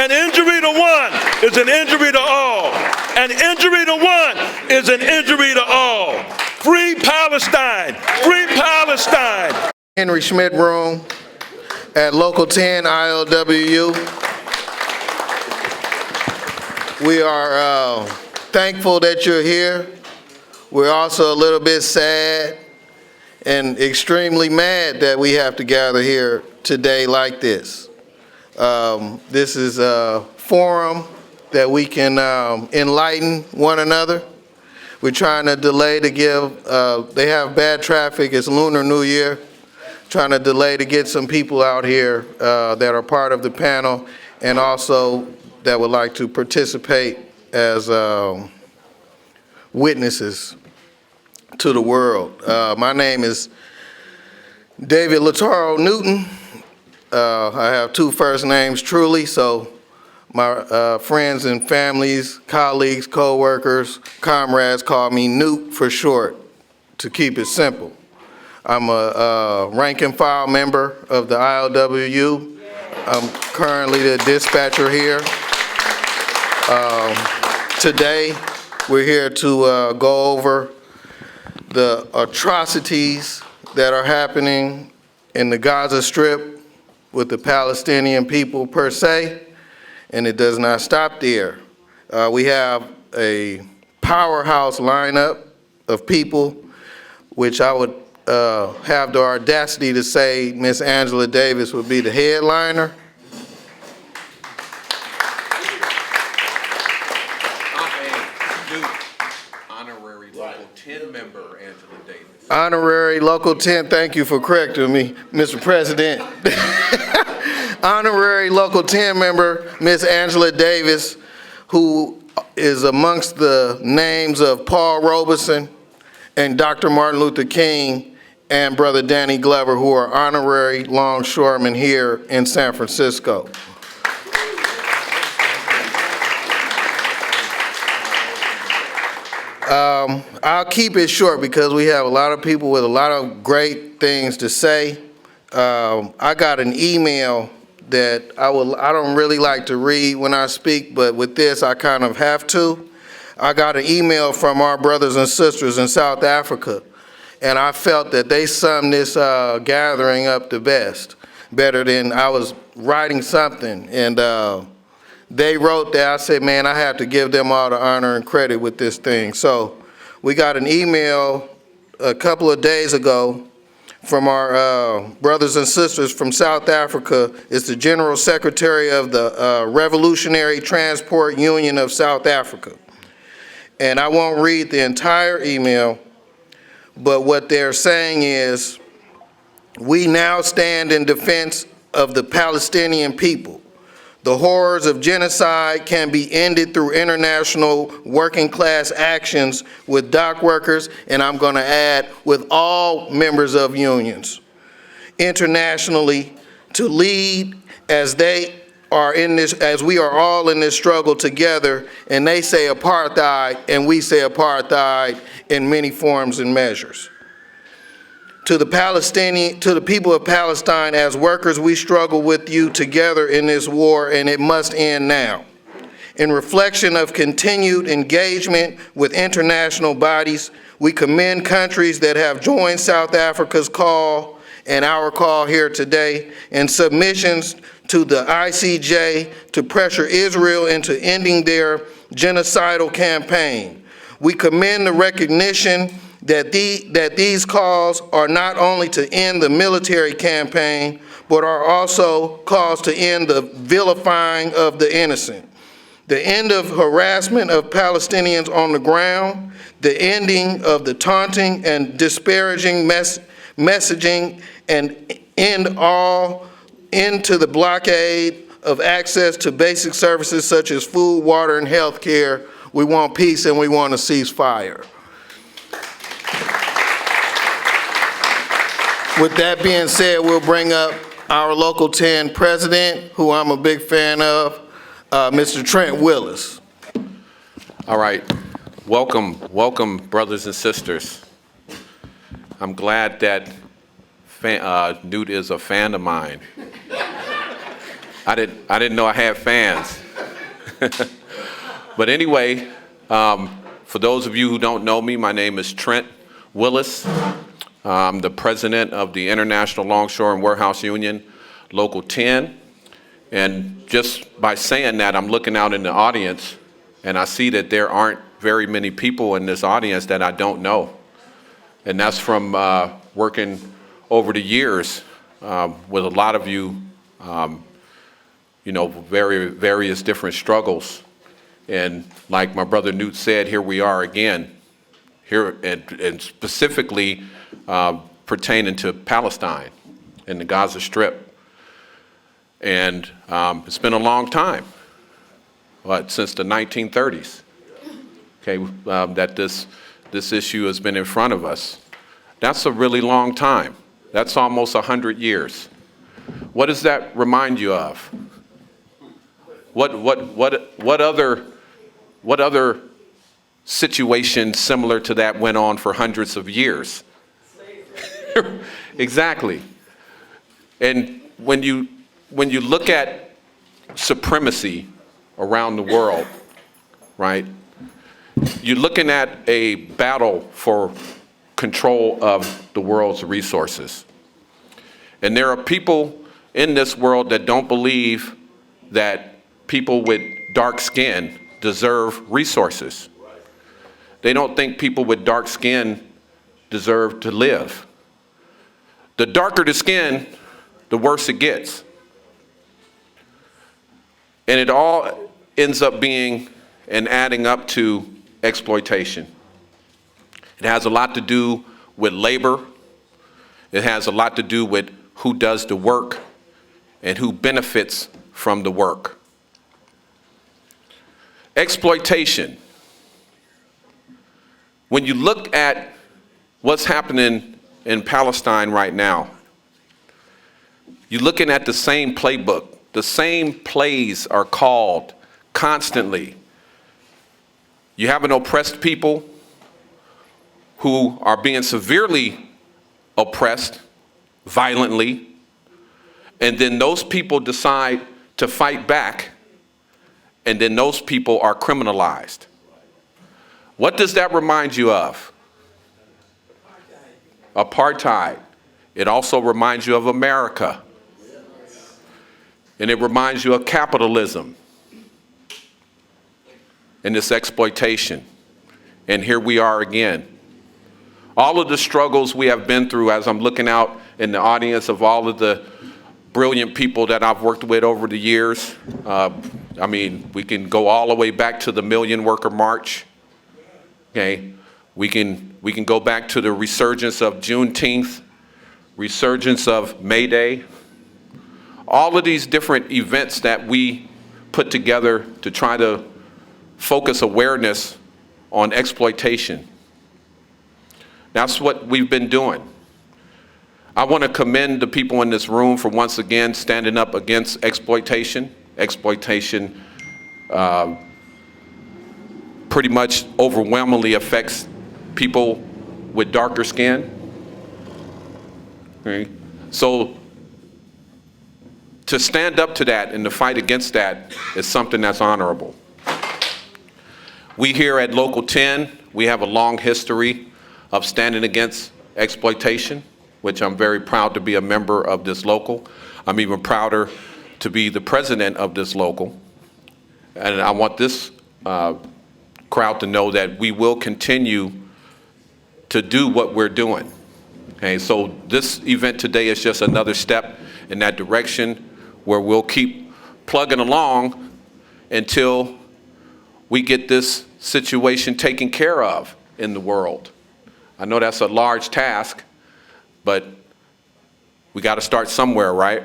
An injury to one is an injury to all. An injury to one is an injury to all. Free Palestine! Free Palestine! Henry Schmidt Room at Local 10 ILWU. We are thankful that you're here. We're also a little bit sad and extremely mad that we have to gather here today like this. This is a forum that we can enlighten one another. We're trying to delay to give, they have bad traffic, it's Lunar New Year. Trying to delay to get some people out here that are part of the panel and also that would like to participate as witnesses to the world. My name is David Lataro Newton. I have two first names, truly, so my friends and families, colleagues, co-workers, comrades call me Newt for short, to keep it simple. I'm a rank and file member of the ILWU. I'm currently the dispatcher here. Today, we're here to go over the atrocities that are happening in the Gaza Strip with the Palestinian people per se, and it does not stop there. We have a powerhouse lineup of people, which I would have the audacity to say Miss Angela Davis would be the headliner. Honorary Local 10 member Angela Davis. Honorary Local 10, thank you for correcting me, Mr. President. Honorary Local 10 member Miss Angela Davis, who is amongst the names of Paul Robeson and Dr. Martin Luther King and Brother Danny Glover, who are honorary longshoremen here in San Francisco. I'll keep it short because we have a lot of people with a lot of great things to say. I got an email that I don't really like to read when I speak, but with this I kind of have to. I got an email from our brothers and sisters in South Africa, and I felt that they summed this gathering up the best, better than I was writing something. And they wrote that. I said, man, I have to give them all the honor and credit with this thing. So we got an email a couple of days ago from our brothers and sisters from South Africa. It's the General Secretary of the Revolutionary Transport Union of South Africa. And I won't read the entire email, but what they're saying is, we now stand in defense of the Palestinian people. The horrors of genocide can be ended through international working class actions with dock workers, and I'm going to add with all members of unions internationally to lead as they are in this, as we are all in this struggle together, and they say apartheid and we say apartheid in many forms and measures. To the people of Palestine, as workers, we struggle with you together in this war, and it must end now. In reflection of continued engagement with international bodies, we commend countries that have joined South Africa's call and our call here today, and submissions to the ICJ to pressure Israel into ending their genocidal campaign. We commend the recognition that these calls are not only to end the military campaign, but are also calls to end the vilifying of the innocent, the end of harassment of Palestinians on the ground, the ending of the taunting and disparaging messaging, and end to the blockade of access to basic services such as food, water, and health care. We want peace and we want a ceasefire. With that being said, we'll bring up our Local 10 president, who I'm a big fan of, Mr. Trent Willis. All right, welcome brothers and sisters. I'm glad that Newt is a fan of mine. I didn't know I had fans. But anyway, for those of you who don't know me, my name is Trent Willis. I'm the president of the International Longshore and Warehouse Union, Local 10. And just by saying that, I'm looking out in the audience, and I see that there aren't very many people in this audience that I don't know. And that's from working over the years with a lot of you, various different struggles. And like my brother Newt said, here we are again, here and specifically pertaining to Palestine and the Gaza Strip. And it's been a long time, since the 1930s, okay, that this issue has been in front of us. That's a really long time. That's almost 100 years. What does that remind you of? What other situation similar to that went on for hundreds of years? Exactly. And when you look at supremacy around the world, right? You're looking at a battle for control of the world's resources. And there are people in this world that don't believe that people with dark skin deserve resources. They don't think people with dark skin deserve to live. The darker the skin, the worse it gets. And it all ends up being and adding up to exploitation. It has a lot to do with labor. It has a lot to do with who does the work and who benefits from the work. Exploitation. When you look at what's happening in Palestine right now, you're looking at the same playbook. The same plays are called constantly. You have an oppressed people who are being severely oppressed violently, and then those people decide to fight back, and then those people are criminalized. What does that remind you of? Apartheid. It also reminds you of America. And it reminds you of capitalism and this exploitation. And here we are again. All of the struggles we have been through, as I'm looking out in the audience of all of the brilliant people that I've worked with over the years. We can go all the way back to the Million Worker March. Okay, we can go back to the resurgence of Juneteenth, resurgence of May Day. All of these different events that we put together to try to focus awareness on exploitation. That's what we've been doing. I want to commend the people in this room for once again standing up against exploitation. Exploitation pretty much overwhelmingly affects people with darker skin. Okay. So to stand up to that and to fight against that is something that's honorable. We here at Local 10, we have a long history of standing against exploitation, which I'm very proud to be a member of this local. I'm even prouder to be the president of this local. And I want this crowd to know that we will continue to do what we're doing. Okay, so this event today is just another step in that direction where we'll keep plugging along until we get this situation taken care of in the world. I know that's a large task, but we got to start somewhere, right?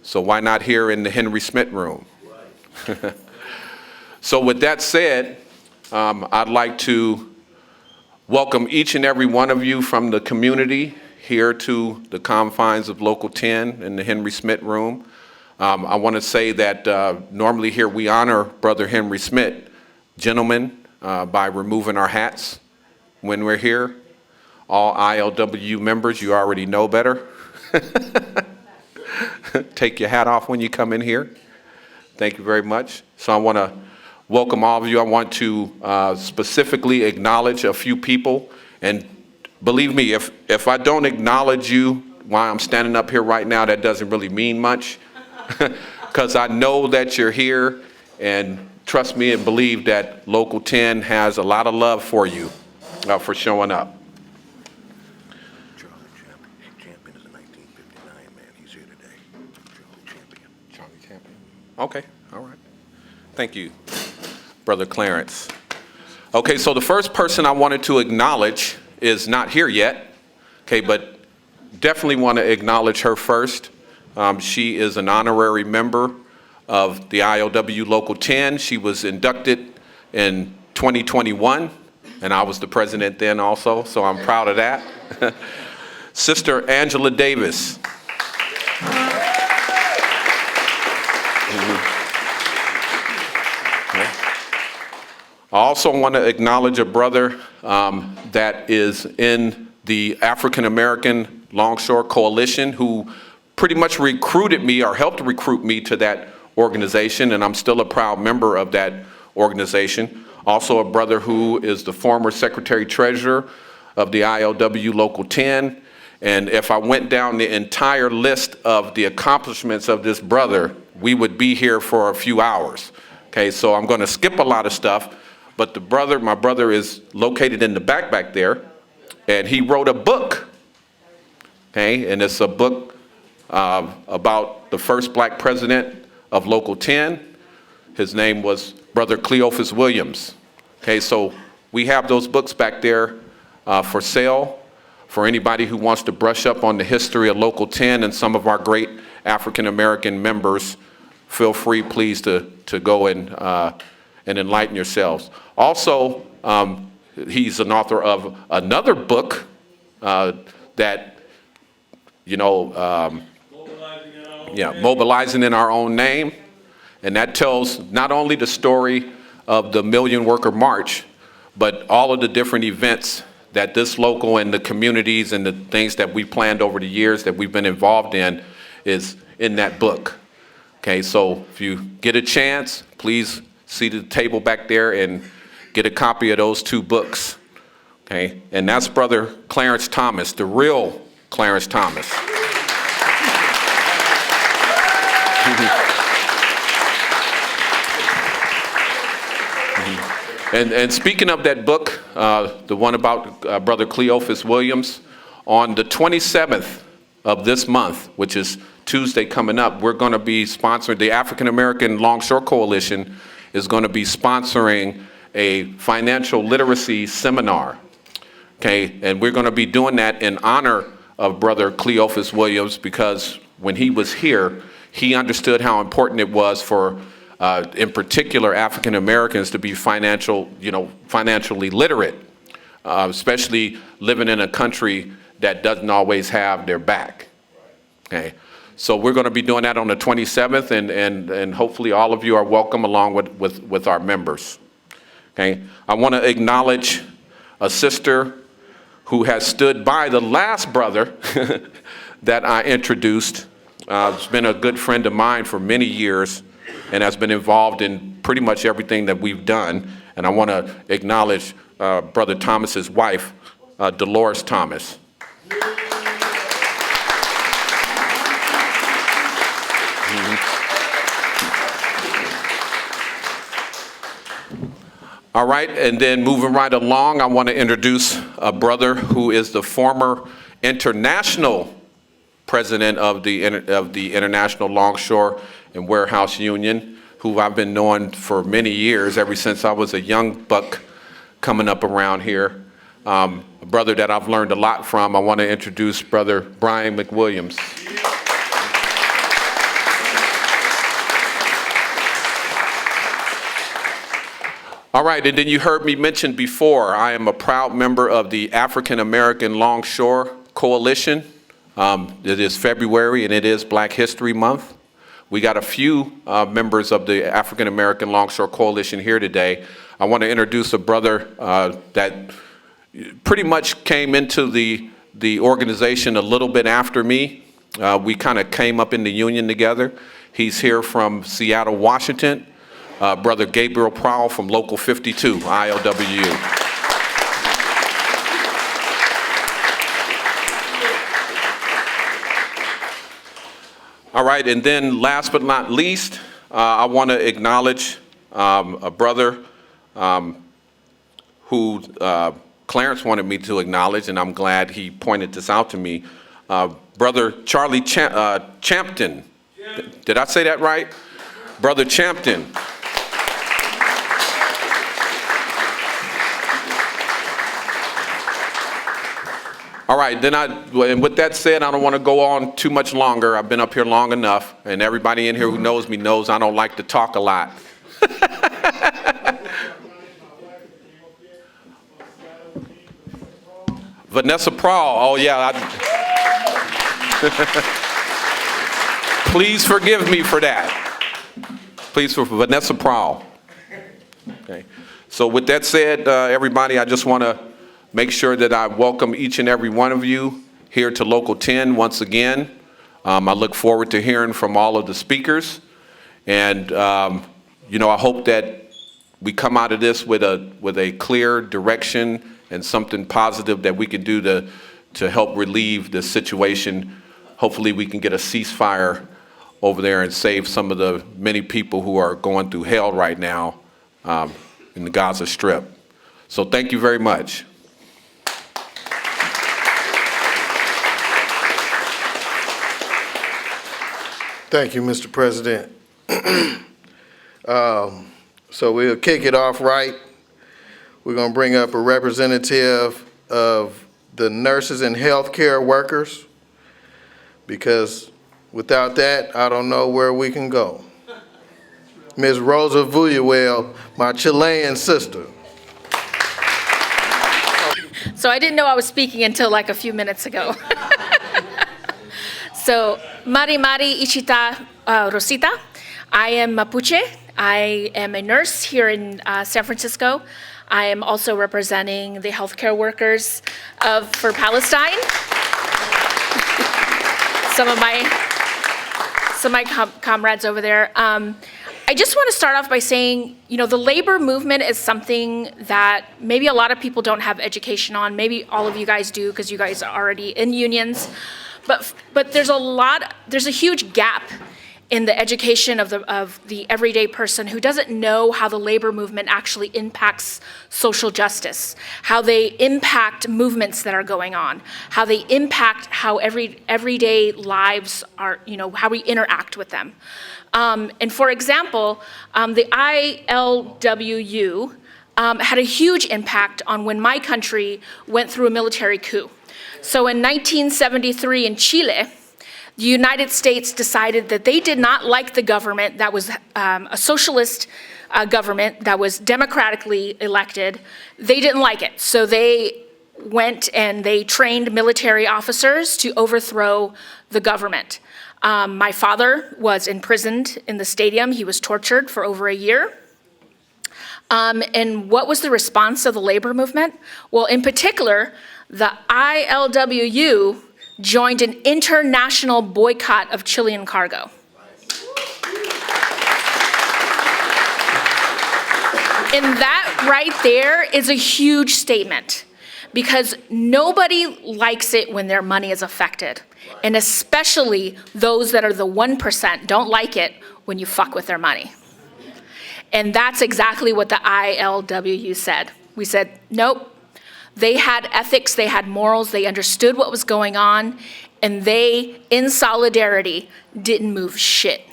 So why not here in the Henry Smith room? So with that said, I'd like to welcome each and every one of you from the community here to the confines of Local 10 in the Henry Smith room. I want to say that normally here we honor Brother Henry Smith, gentlemen, by removing our hats when we're here. All ILWU members, you already know better. take your hat off when you come in here. Thank you very much. So I want to welcome all of you. I want to specifically acknowledge a few people. And believe me, if I don't acknowledge you while I'm standing up here right now, that doesn't really mean much. Because I know that you're here, and trust me and believe that Local 10 has a lot of love for you for showing up. Champion is a 1959 man. He's here today. Charlie Champion. Okay, all right. Thank you, Brother Clarence. Okay, so the first person I wanted to acknowledge is not here yet, okay, but definitely want to acknowledge her first. She is an honorary member of the ILWU Local 10. She was inducted in 2021, and I was the president then also, so I'm proud of that. Sister Angela Davis. I also want to acknowledge a brother that is in the African American Longshore Coalition who pretty much recruited me or helped recruit me to that organization, and I'm still a proud member of that organization. Also a brother who is the former Secretary Treasurer of the ILWU Local 10. And if I went down the entire list of the accomplishments of this brother, we would be here for a few hours. Okay, so I'm going to skip a lot of stuff, but my brother is located in the back there, and he wrote a book. Okay, and it's a book about the first black president of Local 10. His name was Brother Cleophas Williams. Okay, so we have those books back there for sale for anybody who wants to brush up on the history of Local 10 and some of our great African American members. Feel free, please, to go and enlighten yourselves. Also, he's an author of another book that, Mobilizing in Our Own Name. And that tells not only the story of the Million Worker March, but all of the different events that this local and the communities and the things that we planned over the years that we've been involved in is in that book. Okay, so if you get a chance, please see the table back there and get a copy of those two books. Okay, and that's Brother Clarence Thomas, the real Clarence Thomas. And speaking of that book, the one about Brother Cleophas Williams, on the 27th of this month, which is Tuesday coming up, we're going to be sponsoring, the African American Longshore Coalition is going to be sponsoring a financial literacy seminar. Okay, and we're going to be doing that in honor of Brother Cleophas Williams, because when he was here, he understood how important it was for in particular, African Americans to be financially literate, especially living in a country that doesn't always have their back. Okay, so we're going to be doing that on the 27th, and hopefully all of you are welcome along with our members. Okay, I want to acknowledge a sister who has stood by the last brother that I introduced. Has been a good friend of mine for many years, and has been involved in pretty much everything that we've done. And I want to acknowledge Brother Thomas's wife, Dolores Thomas. All right, and then moving right along, I want to introduce a brother who is the former international president of the International Longshore and Warehouse Union, who I've been knowing for many years, ever since I was a young buck coming up around here. A brother that I've learned a lot from. I want to introduce Brother Brian McWilliams. All right, and then you heard me mention before, I am a proud member of the African American Longshore Coalition. It is February and it is Black History Month. We got a few members of the African American Longshore Coalition here today. I want to introduce a brother that pretty much came into the organization a little bit after me. We kind of came up in the union together. He's here from Seattle, Washington. Brother Gabriel Prowl from Local 52, ILWU. All right, and then last but not least, I want to acknowledge a brother who Clarence wanted me to acknowledge, and I'm glad he pointed this out to me. Brother Charlie Champton. Did I say that right? Brother Champton. All right, and with that said, I don't want to go on too much longer. I've been up here long enough, and everybody in here who knows me knows I don't like to talk a lot. Vanessa Prowl, oh yeah. Please forgive me for that. Please for Vanessa Prowl. Okay. So with that said, everybody, I just want to make sure that I welcome each and every one of you here to Local 10 once again. I look forward to hearing from all of the speakers. And, you know, I hope that we come out of this with a clear direction and something positive that we can do to help relieve the situation. Hopefully we can get a ceasefire over there and save some of the many people who are going through hell right now in the Gaza Strip. So thank you very much. Thank you, Mr. President. So we'll kick it off right. We're going to bring up a representative of the nurses and healthcare workers, because without that, I don't know where we can go. Ms. Rosa Vuyuel, my Chilean sister. So I didn't know I was speaking until like a few minutes ago. So, Mari Ichita Rosita. I am Mapuche. I am a nurse here in San Francisco. I am also representing the healthcare workers for Palestine. Some of my comrades over there. I just want to start off by saying, you know, the labor movement is something that maybe a lot of people don't have education on. Maybe all of you guys do, because you guys are already in unions. But there's a huge gap in the education of the everyday person who doesn't know how the labor movement actually impacts social justice, how they impact movements that are going on, how they impact how everyday lives are, you know, how we interact with them. And for example, the ILWU had a huge impact on when my country went through a military coup. So in 1973 in Chile, the United States decided that they did not like the government that was a socialist government that was democratically elected. They didn't like it. So they went and they trained military officers to overthrow the government. My father was imprisoned in the stadium. He was tortured for over a year. And what was the response of the labor movement? Well, in particular, the ILWU joined an international boycott of Chilean cargo. And that right there is a huge statement, because nobody likes it when their money is affected. And especially those that are the 1% don't like it when you fuck with their money. And that's exactly what the ILWU said. We said, nope. They had ethics, they had morals, they understood what was going on, and they, in solidarity, didn't move shit.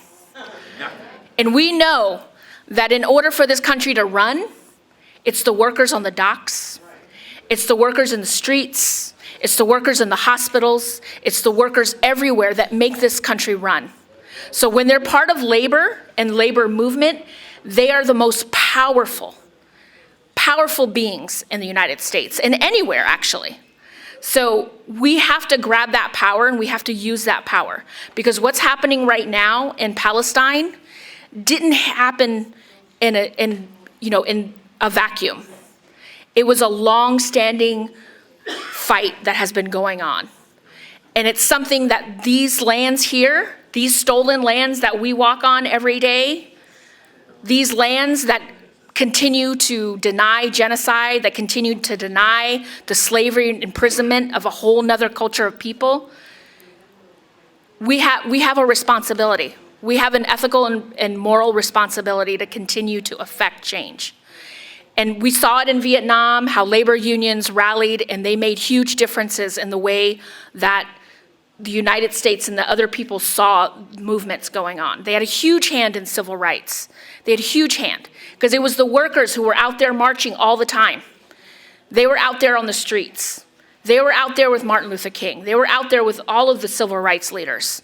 And we know that in order for this country to run, it's the workers on the docks, it's the workers in the streets, it's the workers in the hospitals, it's the workers everywhere that make this country run. So when they're part of labor and labor movement, they are the most powerful beings in the United States, and anywhere actually. So we have to grab that power and we have to use that power, because what's happening right now in Palestine didn't happen in a vacuum. It was a long-standing fight that has been going on. And it's something that these lands here, these stolen lands that we walk on every day, these lands that continue to deny genocide, that continue to deny the slavery and imprisonment of a whole nother culture of people, we have a responsibility. We have an ethical and moral responsibility to continue to affect change. And we saw it in Vietnam, how labor unions rallied and they made huge differences in the way that the United States and the other people saw movements going on. They had a huge hand in civil rights. They had a huge hand, because it was the workers who were out there marching all the time. They were out there on the streets. They were out there with Martin Luther King. They were out there with all of the civil rights leaders,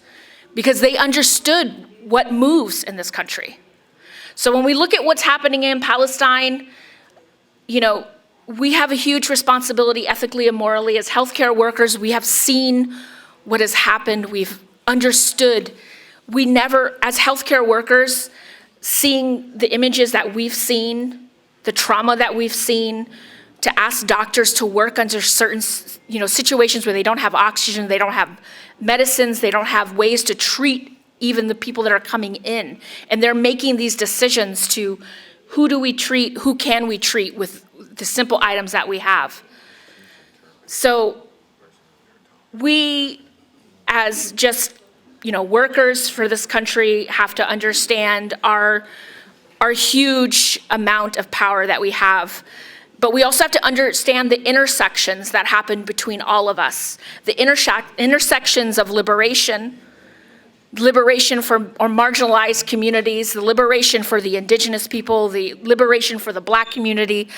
because they understood what moves in this country. So when we look at what's happening in Palestine, you know, we have a huge responsibility ethically and morally. As healthcare workers, we have seen what has happened. We've understood. We never, as healthcare workers, seeing the images that we've seen, the trauma that we've seen, to ask doctors to work under certain, you know, situations where they don't have oxygen, they don't have medicines, they don't have ways to treat even the people that are coming in. And they're making these decisions to who do we treat, who can we treat with the simple items that we have. So we, as just, you know, workers for this country, have to understand our huge amount of power that we have. But we also have to understand the intersections that happen between all of us. The intersections of liberation for or marginalized communities, the liberation for the indigenous people, the liberation for the Black community.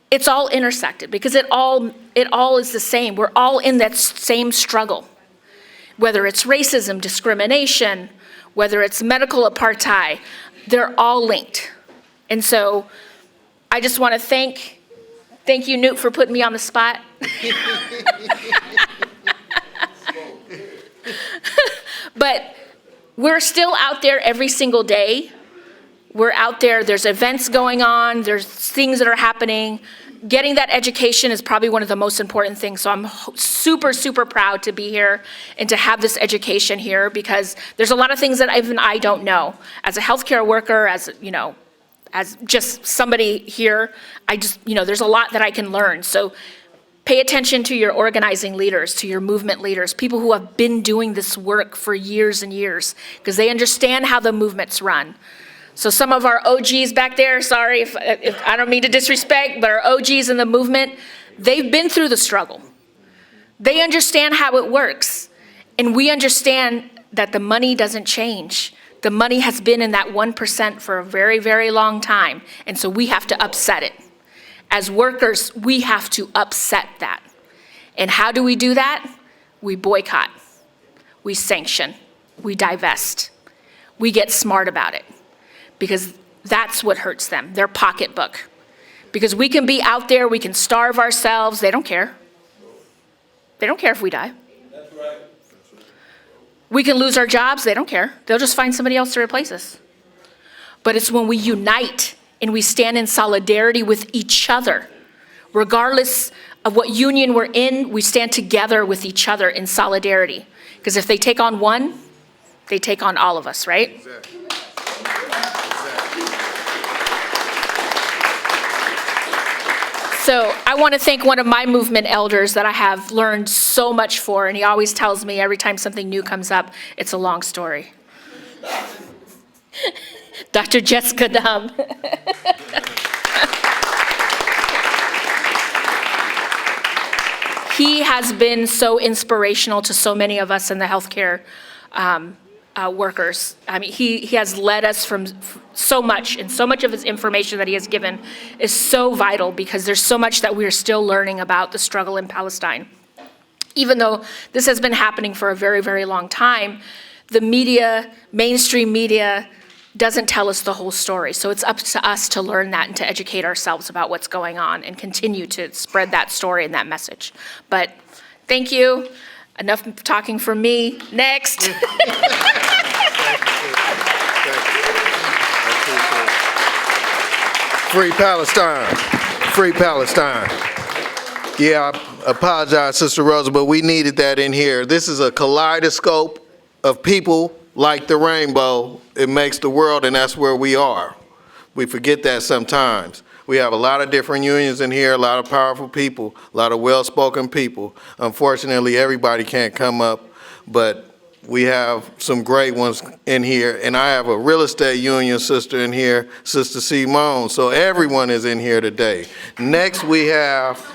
It's all intersected, because it all is the same. We're all in that same struggle. Whether it's racism, discrimination, whether it's medical apartheid, they're all linked. And so I just want to thank you, Newt, for putting me on the spot. But we're still out there every single day. We're out there, there's events going on, there's things that are happening. Getting that education is probably one of the most important things. So I'm super, super proud to be here and to have this education here, because there's a lot of things that even I don't know. As a healthcare worker, as, you know, as just somebody here, there's a lot that I can learn. So pay attention to your organizing leaders, to your movement leaders, people who have been doing this work for years and years, because they understand how the movements run. So some of our OGs back there, sorry if I don't mean to disrespect, but our OGs in the movement, they've been through the struggle. They understand how it works. And we understand that the money doesn't change. The money has been in that 1% for a very, very long time. And so we have to upset it. As workers, we have to upset that. And how do we do that? We boycott. We sanction. We divest. We get smart about it. Because that's what hurts them, their pocketbook. Because we can be out there, we can starve ourselves, they don't care. They don't care if we die. That's right. We can lose our jobs, they don't care. They'll just find somebody else to replace us. But it's when we unite and we stand in solidarity with each other. Regardless of what union we're in, we stand together with each other in solidarity. Because if they take on one, they take on all of us, right? Exactly. So I want to thank one of my movement elders that I have learned so much for, and he always tells me every time something new comes up, it's a long story. Dr. Jess Ghannam. He has been so inspirational to so many of us in the healthcare workers. I mean, he has led us from so much, and so much of his information that he has given is so vital, because there's so much that we are still learning about the struggle in Palestine. Even though this has been happening for a very, very long time, the media, mainstream media, doesn't tell us the whole story. So it's up to us to learn that and to educate ourselves about what's going on and continue to spread that story and that message. But thank you. Enough talking from me. Next. Free Palestine. Free Palestine. Yeah, I apologize, Sister Rosa, but we needed that in here. This is a kaleidoscope of people like the rainbow. It makes the world, and that's where we are. We forget that sometimes. We have a lot of different unions in here, a lot of powerful people, a lot of well-spoken people. Unfortunately, everybody can't come up, but we have some great ones in here. And I have a real estate union sister in here, Sister Simone. So everyone is in here today. Next, we have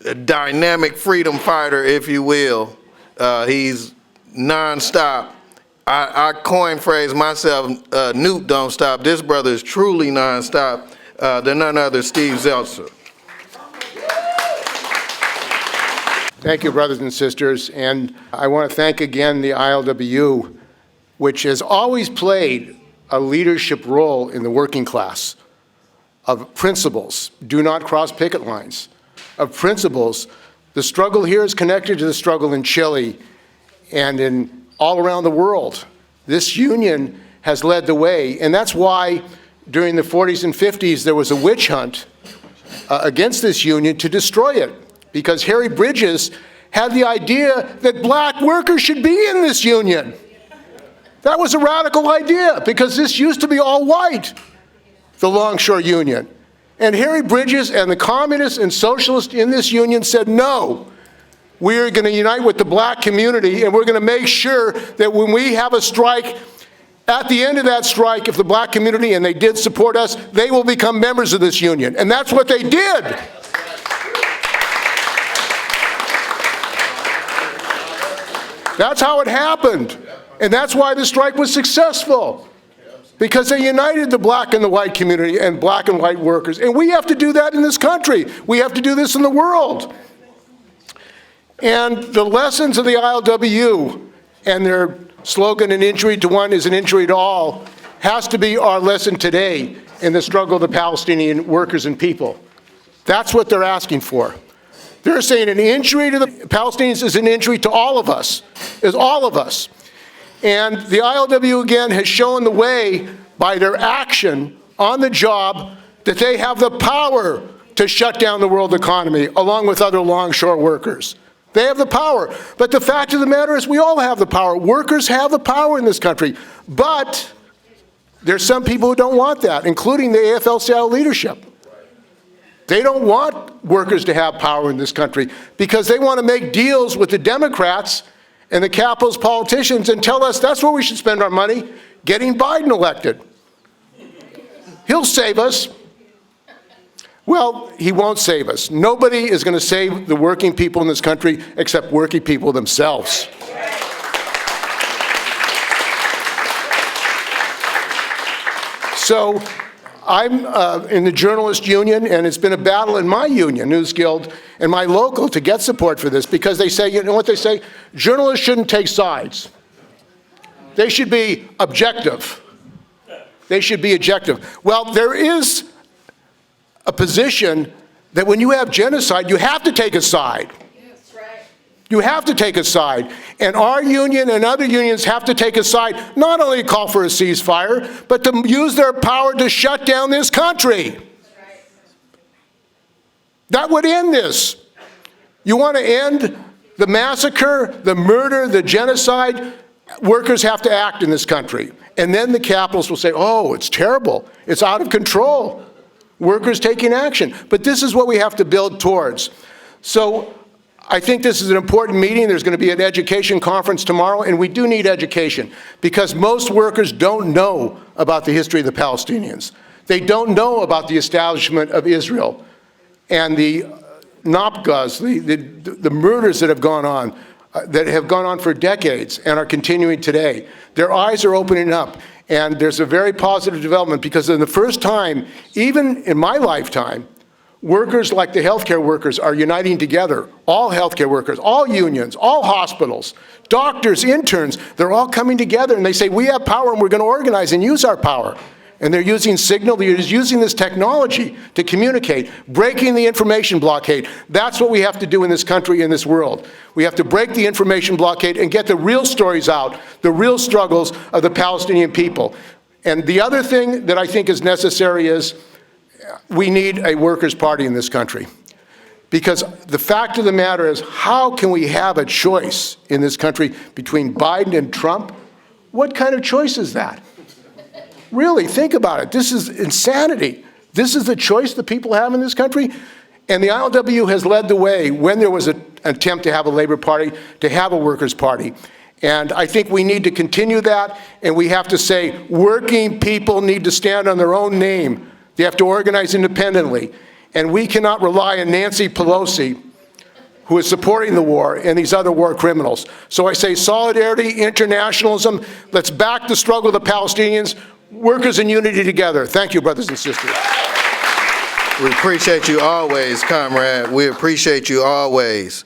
a dynamic freedom fighter, if you will. He's nonstop. I coined phrase myself, Newt don't stop. This brother is truly nonstop. They're none other Steve Zeltzer. Thank you, brothers and sisters. And I want to thank again the ILWU, which has always played a leadership role in the working class, of principles. Do not cross picket lines. Of principles. The struggle here is connected to the struggle in Chile and in all around the world. This union has led the way, and that's why during the 40s and 50s there was a witch hunt against this union to destroy it, because Harry Bridges had the idea that black workers should be in this union. That was a radical idea, because this used to be all white, the Longshore Union. And Harry Bridges and the communists and socialists in this union said, no, we're going to unite with the black community, and we're going to make sure that when we have a strike, at the end of that strike, if the black community, and they did support us, they will become members of this union. And that's what they did. That's how it happened. And that's why the strike was successful. Because they united the black and the white community and black and white workers. And we have to do that in this country. We have to do this in the world. And the lessons of the ILWU and their slogan, an injury to one is an injury to all, has to be our lesson today in the struggle of the Palestinian workers and people. That's what they're asking for. They're saying an injury to the Palestinians is an injury to all of us, is all of us. And the ILWU, again, has shown the way by their action on the job that they have the power to shut down the world economy, along with other longshore workers. They have the power. But the fact of the matter is we all have the power. Workers have the power in this country. But there's some people who don't want that, including the AFL-CIO leadership. They don't want workers to have power in this country because they want to make deals with the Democrats and the capitalist politicians and tell us that's where we should spend our money, getting Biden elected. He'll save us. Well, he won't save us. Nobody is going to save the working people in this country except working people themselves. So I'm in the journalist union, and it's been a battle in my union, News Guild, and my local to get support for this, because they say, you know what they say? Journalists shouldn't take sides. They should be objective. They should be objective. Well, there is a position that when you have genocide, you have to take a side. That's right. You have to take a side. And our union and other unions have to take a side, not only call for a ceasefire, but to use their power to shut down this country. That's right. That would end this. You want to end the massacre, the murder, the genocide? Workers have to act in this country. And then the capitalists will say, oh, it's terrible. It's out of control. Workers taking action. But this is what we have to build towards. So I think this is an important meeting. There's going to be an education conference tomorrow, and we do need education because most workers don't know about the history of the Palestinians. They don't know about the establishment of Israel and the Nopgas, the murders that have gone on for decades and are continuing today. Their eyes are opening up. And there's a very positive development because in the first time, even in my lifetime, workers like the healthcare workers are uniting together. All healthcare workers, all unions, all hospitals, doctors, interns, they're all coming together and they say, we have power and we're going to organize and use our power. And they're using Signal, they're using this technology to communicate, breaking the information blockade. That's what we have to do in this country, in this world. We have to break the information blockade and get the real stories out, the real struggles of the Palestinian people. And the other thing that I think is necessary is we need a workers' party in this country. Because the fact of the matter is, how can we have a choice in this country between Biden and Trump? What kind of choice is that? Really, think about it. This is insanity. This is the choice the people have in this country? And the ILWU has led the way when there was an attempt to have a Labor Party, to have a Workers' Party. And I think we need to continue that, and we have to say working people need to stand on their own name. They have to organize independently. And we cannot rely on Nancy Pelosi, who is supporting the war, and these other war criminals. So I say solidarity, internationalism, let's back the struggle of the Palestinians, workers in unity together. Thank you, brothers and sisters. We appreciate you always, comrade. We appreciate you always.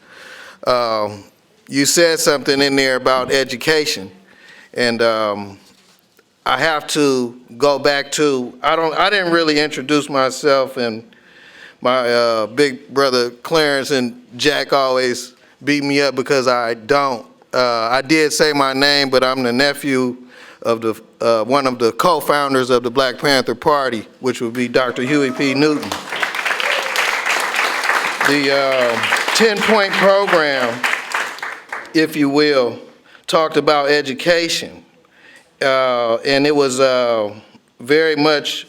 You said something in there about education, and I have to go back to, I didn't really introduce myself, and my big brother Clarence and Jack always beat me up because I don't. I did say my name, but I'm the nephew of the one of the co-founders of the Black Panther Party, which would be Dr. Huey P. Newton. The 10-point program, if you will, talked about education, and it was very much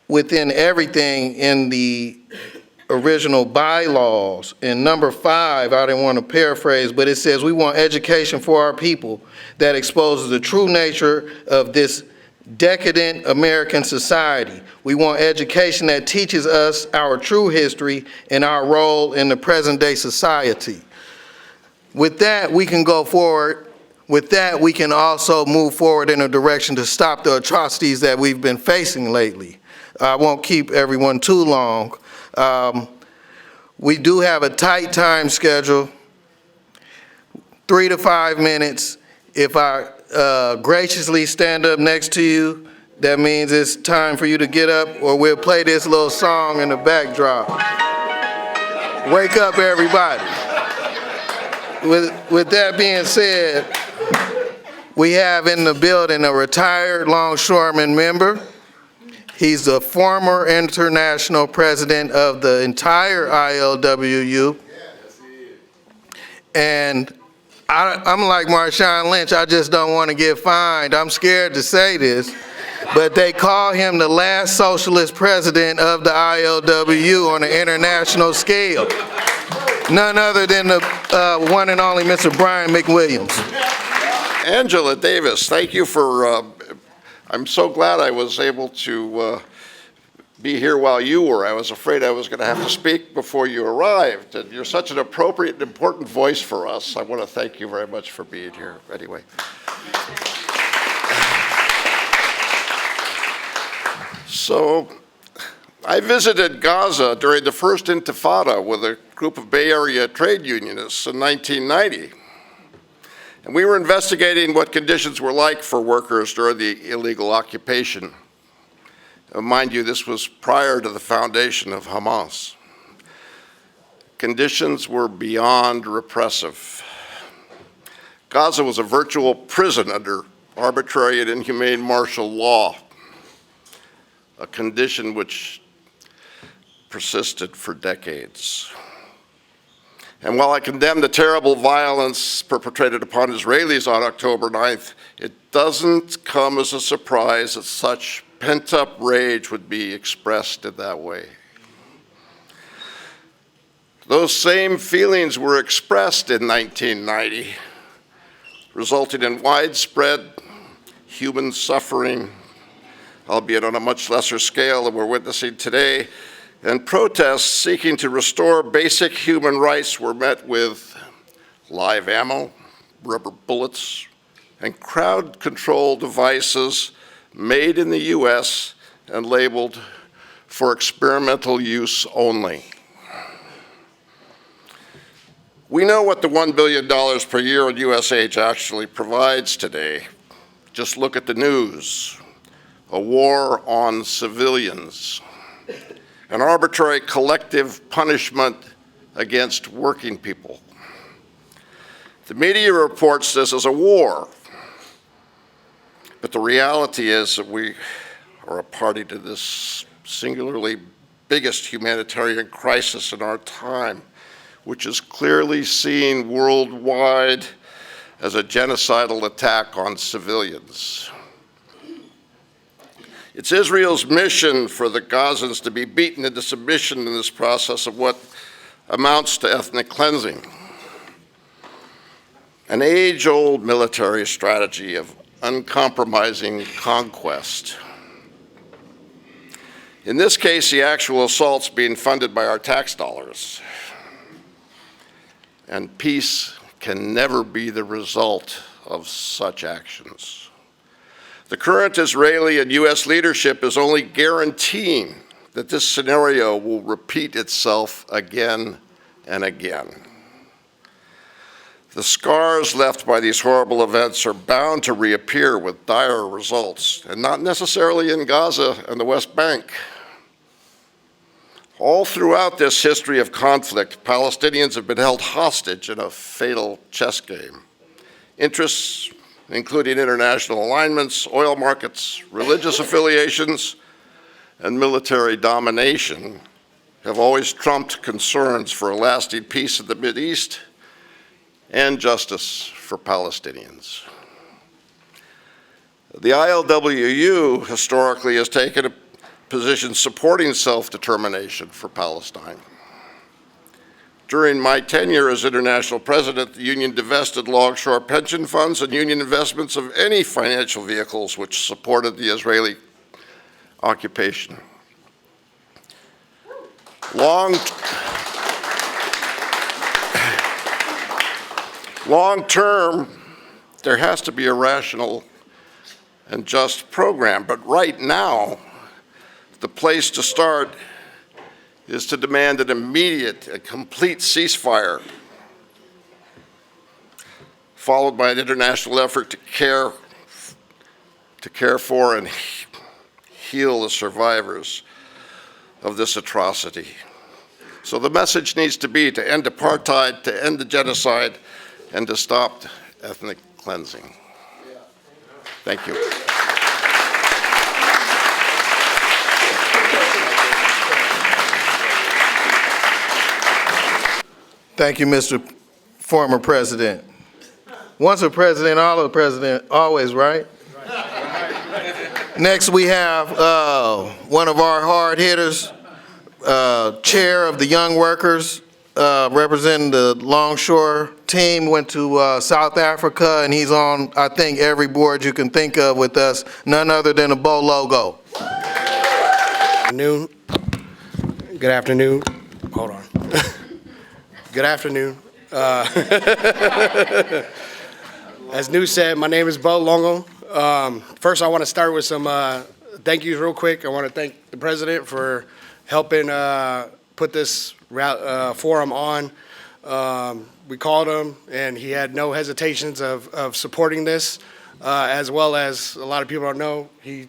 within everything in the original bylaws. In number 5, I didn't want to paraphrase, but it says we want education for our people that exposes the true nature of this decadent American society. We want education that teaches us our true history and our role in the present day society. With that, we can go forward. With that, we can also move forward in a direction to stop the atrocities that we've been facing lately. I won't keep everyone too long. We do have a tight time schedule, 3 to 5 minutes. If I graciously stand up next to you, that means it's time for you to get up, or we'll play this little song in the backdrop. Wake up, everybody. With that being said, we have in the building a retired longshoreman member. He's the former international president of the entire ILWU. And I'm like Marshawn Lynch, I just don't want to get fined. I'm scared to say this, but they call him the last socialist president of the ILWU on an international scale. None other than the one and only Mr. Brian McWilliams. Angela Davis, thank you for, I'm so glad I was able to be here while you were. I was afraid I was going to have to speak before you arrived. And you're such an appropriate and important voice for us. I want to thank you very much for being here. Anyway. So I visited Gaza during the first Intifada with a group of Bay Area trade unionists in 1990. And we were investigating what conditions were like for workers during the illegal occupation. Mind you, this was prior to the foundation of Hamas. Conditions were beyond repressive. Gaza was a virtual prison under arbitrary and inhumane martial law, a condition which persisted for decades. And while I condemn the terrible violence perpetrated upon Israelis on October 9th, it doesn't come as a surprise that such pent-up rage would be expressed in that way. Those same feelings were expressed in 1990, resulting in widespread human suffering, albeit on a much lesser scale than we're witnessing today, and protests seeking to restore basic human rights were met with live ammo, rubber bullets, and crowd control devices made in the US and labeled for experimental use only. We know what the $1 billion per year in US aid actually provides today. Just look at the news. A war on civilians. An arbitrary collective punishment against working people. The media reports this as a war, but the reality is that we are a party to this singularly biggest humanitarian crisis in our time, which is clearly seen worldwide as a genocidal attack on civilians. It's Israel's mission for the Gazans to be beaten into submission in this process of what amounts to ethnic cleansing, an age-old military strategy of uncompromising conquest. In this case, the actual assault's being funded by our tax dollars. And peace can never be the result of such actions. The current Israeli and U.S. leadership is only guaranteeing that this scenario will repeat itself again and again. The scars left by these horrible events are bound to reappear with dire results, and not necessarily in Gaza and the West Bank. All throughout this history of conflict, Palestinians have been held hostage in a fatal chess game. Interests, including international alignments, oil markets, religious affiliations, and military domination, have always trumped concerns for a lasting peace in the Mideast and justice for Palestinians. The ILWU historically has taken a position supporting self-determination for Palestine. During my tenure as international president, the union divested longshore pension funds and union investments of any financial vehicles which supported the Israeli occupation. Long term, there has to be a rational and just program, but right now, the place to start is to demand an immediate and complete ceasefire, followed by an international effort to care for and heal the survivors of this atrocity. So the message needs to be to end apartheid, to end the genocide, and to stop ethnic cleansing. Thank you. Thank you, Mr. Former President. Once a president, always a president, always, right? Next, we have one of our hard hitters, chair of the Young Workers, representing the Longshore team, went to South Africa, and he's on, I think, every board you can think of with us, none other than a Bo logo. Good afternoon. Hold on. Good afternoon. As New said, my name is Bo Longo. First, I want to start with some thank yous real quick. I want to thank the president for helping put this forum on. We called him, and he had no hesitations of supporting this, as well as a lot of people don't know. He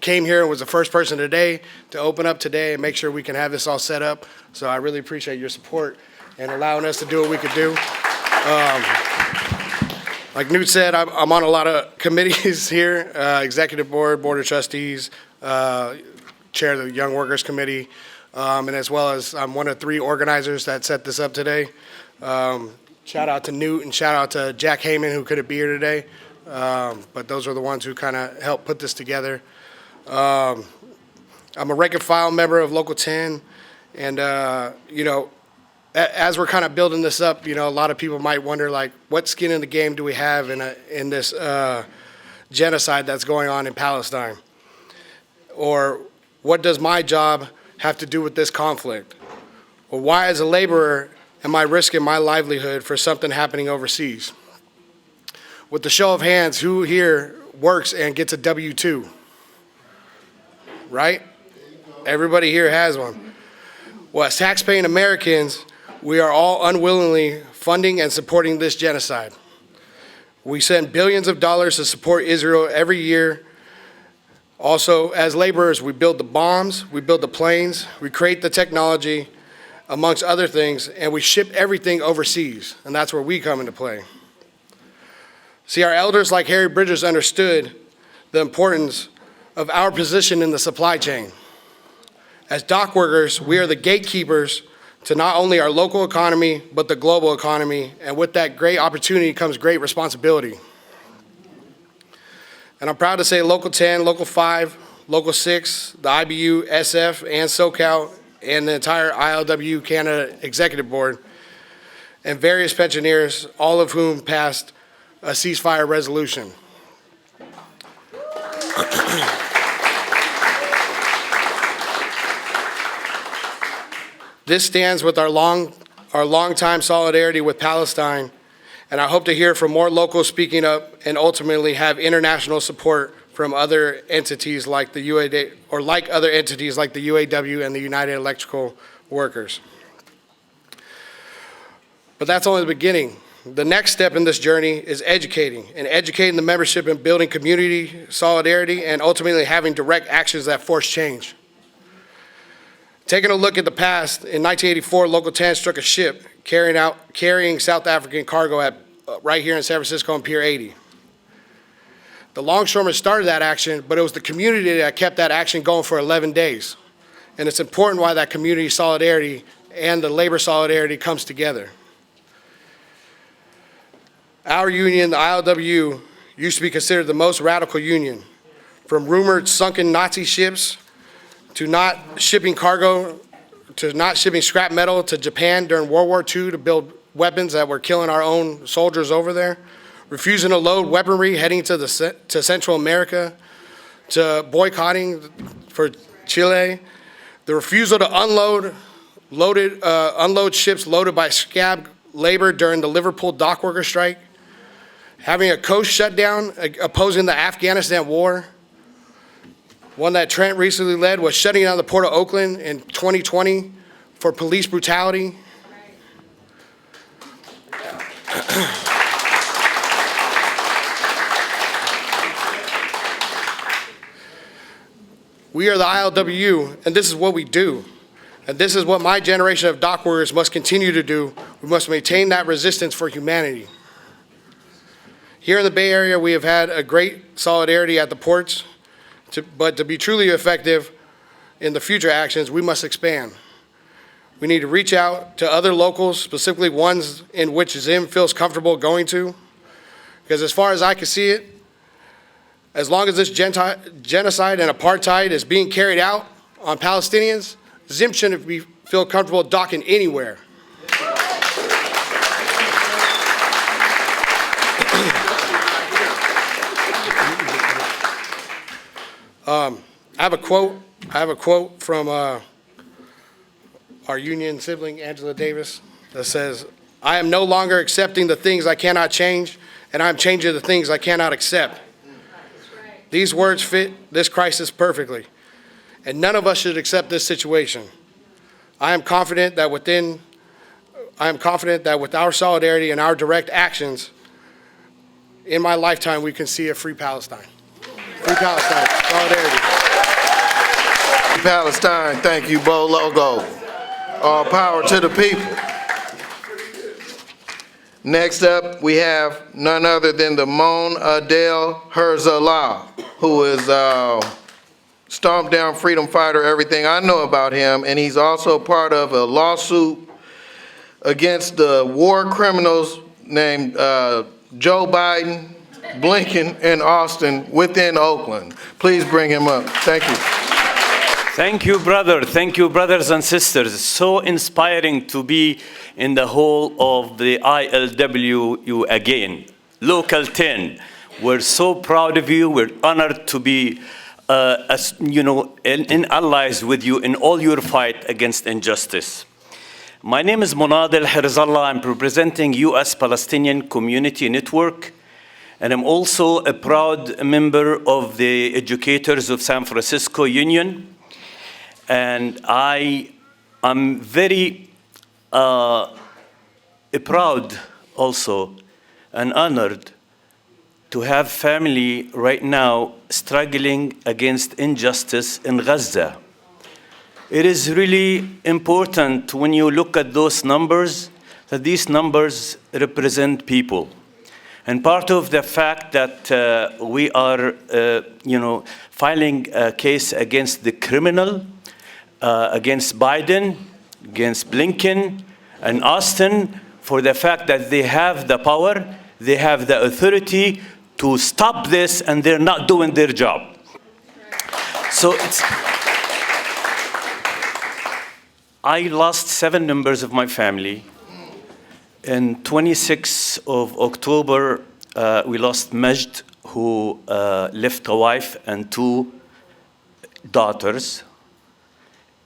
came here and was the first person today to open up today and make sure we can have this all set up. So I really appreciate your support and allowing us to do what we could do. Like Newt said, I'm on a lot of committees here, executive board, board of trustees, chair of the Young Workers Committee, and as well as I'm one of 3 organizers that set this up today. Shout out to Newt and shout out to Jack Heyman, who couldn't be here today. But those are the ones who kind of helped put this together. I'm a rank and file member of Local 10, and you know, as we're kind of building this up, you know, a lot of people might wonder, like, what skin in the game do we have in this genocide that's going on in Palestine? Or what does my job have to do with this conflict? Or why, as a laborer, am I risking my livelihood for something happening overseas? With the show of hands, who here works and gets a W-2? Right? Everybody here has one. Well, as tax-paying Americans, we are all unwillingly funding and supporting this genocide. We send billions of dollars to support Israel every year. Also, as laborers, we build the bombs, we build the planes, we create the technology, amongst other things, and we ship everything overseas, and that's where we come into play. See, our elders like Harry Bridges understood the importance of our position in the supply chain. As dock workers, we are the gatekeepers to not only our local economy, but the global economy, and with that great opportunity comes great responsibility. And I'm proud to say Local 10, Local 5, Local 6, the ILWU, SF, and SoCal, and the entire ILWU Canada Executive Board, and various pensioners, all of whom passed a ceasefire resolution. This stands with our longtime solidarity with Palestine, and I hope to hear from more locals speaking up and ultimately have international support from other entities like the UAW, or like other entities like the UAW and the United Electrical Workers. But that's only the beginning. The next step in this journey is educating the membership and building community solidarity and ultimately having direct actions that force change. Taking a look at the past, in 1984, Local 10 struck a ship carrying South African cargo right here in San Francisco on Pier 80. The longshoremen started that action, but it was the community that kept that action going for 11 days. And it's important why that community solidarity and the labor solidarity comes together. Our union, the ILWU, used to be considered the most radical union. From rumored sunken Nazi ships to not shipping cargo, to not shipping scrap metal to Japan during World War II to build weapons that were killing our own soldiers over there, refusing to load weaponry heading to Central America, to boycotting for Chile, the refusal to unload ships loaded by scab labor during the Liverpool dockworker strike, having a coast shutdown opposing the Afghanistan war. One that Trent recently led was shutting down the port of Oakland in 2020 for police brutality. We are the ILWU, and this is what we do. And this is what my generation of dock workers must continue to do. We must maintain that resistance for humanity. Here in the Bay Area, we have had a great solidarity at the ports, but to be truly effective in the future actions, we must expand. We need to reach out to other locals, specifically ones in which Zim feels comfortable going to, because as far as I can see it, as long as this genocide and apartheid is being carried out on Palestinians, Zim shouldn't feel comfortable docking anywhere. I have a quote from our union sibling, Angela Davis, that says, "I am no longer accepting the things I cannot change, and I'm changing the things I cannot accept." These words fit this crisis perfectly, and none of us should accept this situation. I am confident that with our solidarity and our direct actions, in my lifetime, we can see a free Palestine. Free Palestine, solidarity. Free Palestine, thank you, Bo Logo. All power to the people. Next up, we have none other than the Mandel Herzallah, who is stomped down freedom fighter, everything I know about him, and he's also part of a lawsuit against the war criminals named Joe Biden, Blinken, and Austin within Oakland. Please bring him up. Thank you. Thank you, brother. Thank you, brothers and sisters. It's so inspiring to be in the hall of the ILWU again. Local 10. We're so proud of you. We're honored to be, in allies with you in all your fight against injustice. My name is Mandel Herzallah. I'm representing U.S. Palestinian Community Network, and I'm also a proud member of the Educators of San Francisco Union. And I am very proud also and honored to have family right now struggling against injustice in Gaza. It is really important when you look at those numbers that these numbers represent people. And part of the fact that we are, filing a case against the criminal against Biden, against Blinken and Austin for the fact that they have the power, they have the authority to stop this, and they're not doing their job. So I lost 7 members of my family. In 26th of October, we lost Majd, who left a wife and 2 daughters.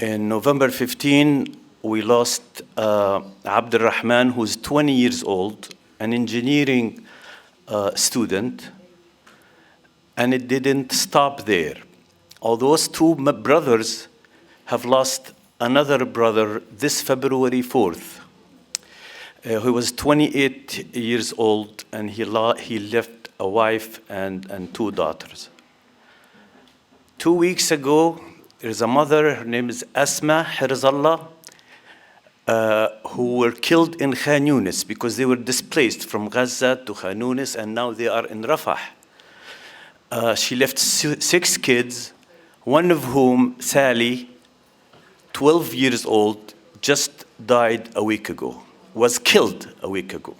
In November 15, we lost Abdul Rahman, who's 20 years old, an engineering student, and it didn't stop there. All those 2 brothers have lost another brother this February 4th. He was 28 years old, and he left a wife and 2 daughters. 2 weeks ago, there's a mother, her name is Mandel Herzallah, who were killed in Khan Yunis because they were displaced from Gaza to Khan Yunis, and now they are in Rafah. She left 6 kids, one of whom, Sally, 12 years old, just died a week ago, was killed a week ago.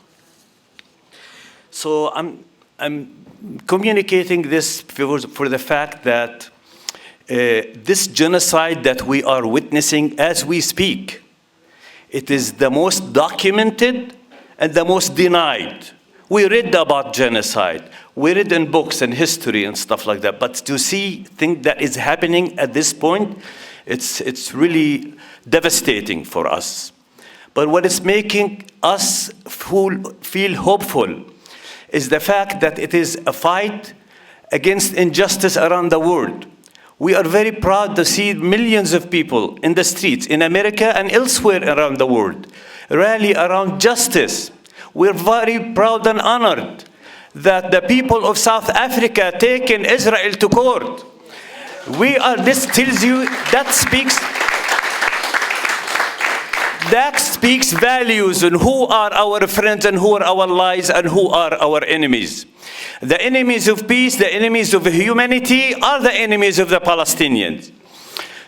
So I'm communicating this for the fact that this genocide that we are witnessing as we speak, it is the most documented and the most denied. We read about genocide. We read in books and history and stuff like that. But to see things that is happening at this point, it's really devastating for us. But what is making us feel hopeful is the fact that it is a fight against injustice around the world. We are very proud to see millions of people in the streets in America and elsewhere around the world rally around justice. We're very proud and honored that the people of South Africa taken Israel to court. This tells you, that speaks values and who are our friends and who are our allies and who are our enemies. The enemies of peace, the enemies of humanity are the enemies of the Palestinians.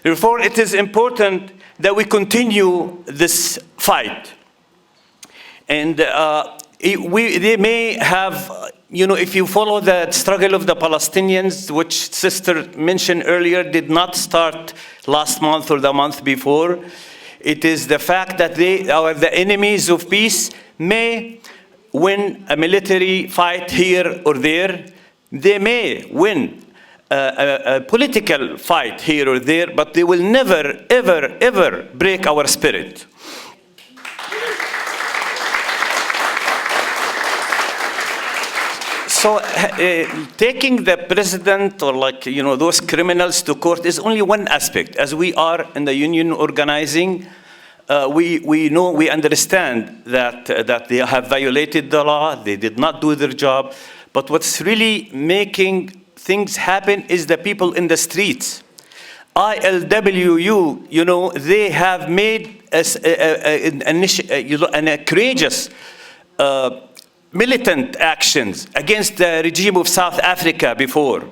Therefore, it is important that we continue this fight. And they may have, if you follow the struggle of the Palestinians, which Sister mentioned earlier, did not start last month or the month before. It is the fact that they are the enemies of peace, may win a military fight here or there. They may win a political fight here or there, but they will never, ever, ever break our spirit. So taking the president or those criminals to court is only one aspect. As we are in the union organizing, we understand that they have violated the law, they did not do their job, but what's really making things happen is the people in the streets. ILWU, they have made an courageous militant actions against the regime of South Africa before.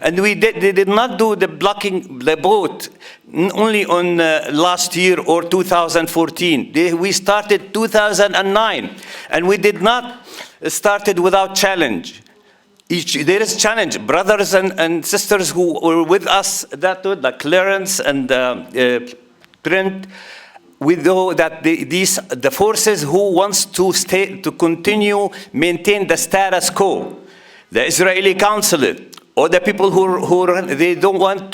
And they did not do the blocking the boat only on last year or 2014. We started 2009, and we did not started without challenge. There is challenge. Brothers and sisters who were with us that way, like Clarence and Trent, we know that the forces who wants to continue maintain the status quo, the Israeli consulate, or the people they don't want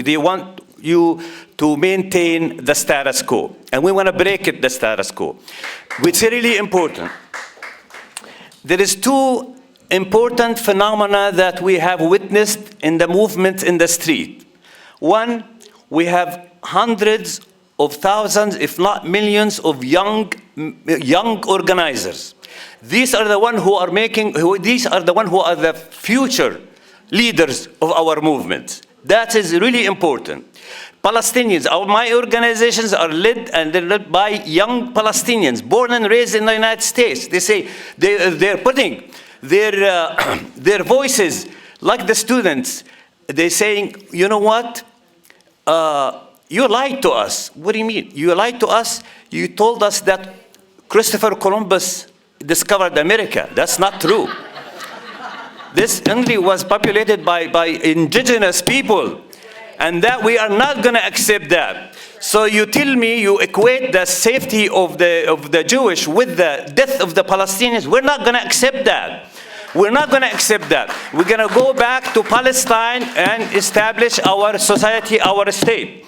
they want you to maintain the status quo, and we want to break the status quo. It's really important. There is 2 important phenomena that we have witnessed in the movement in the street. One, we have hundreds of thousands, if not millions, of young organizers. These are the ones who are the future leaders of our movement. That is really important. Palestinians, my organizations are led by young Palestinians, born and raised in the United States. They say they're putting their voices, like the students. They're saying, you know what? You lied to us. What do you mean? You lied to us. You told us that Christopher Columbus discovered America. That's not true. This only was populated by indigenous people, and that we are not going to accept that. So you tell me you equate the safety of the Jewish with the death of the Palestinians. We're not going to accept that. We're not going to accept that. We're going to go back to Palestine and establish our society, our state.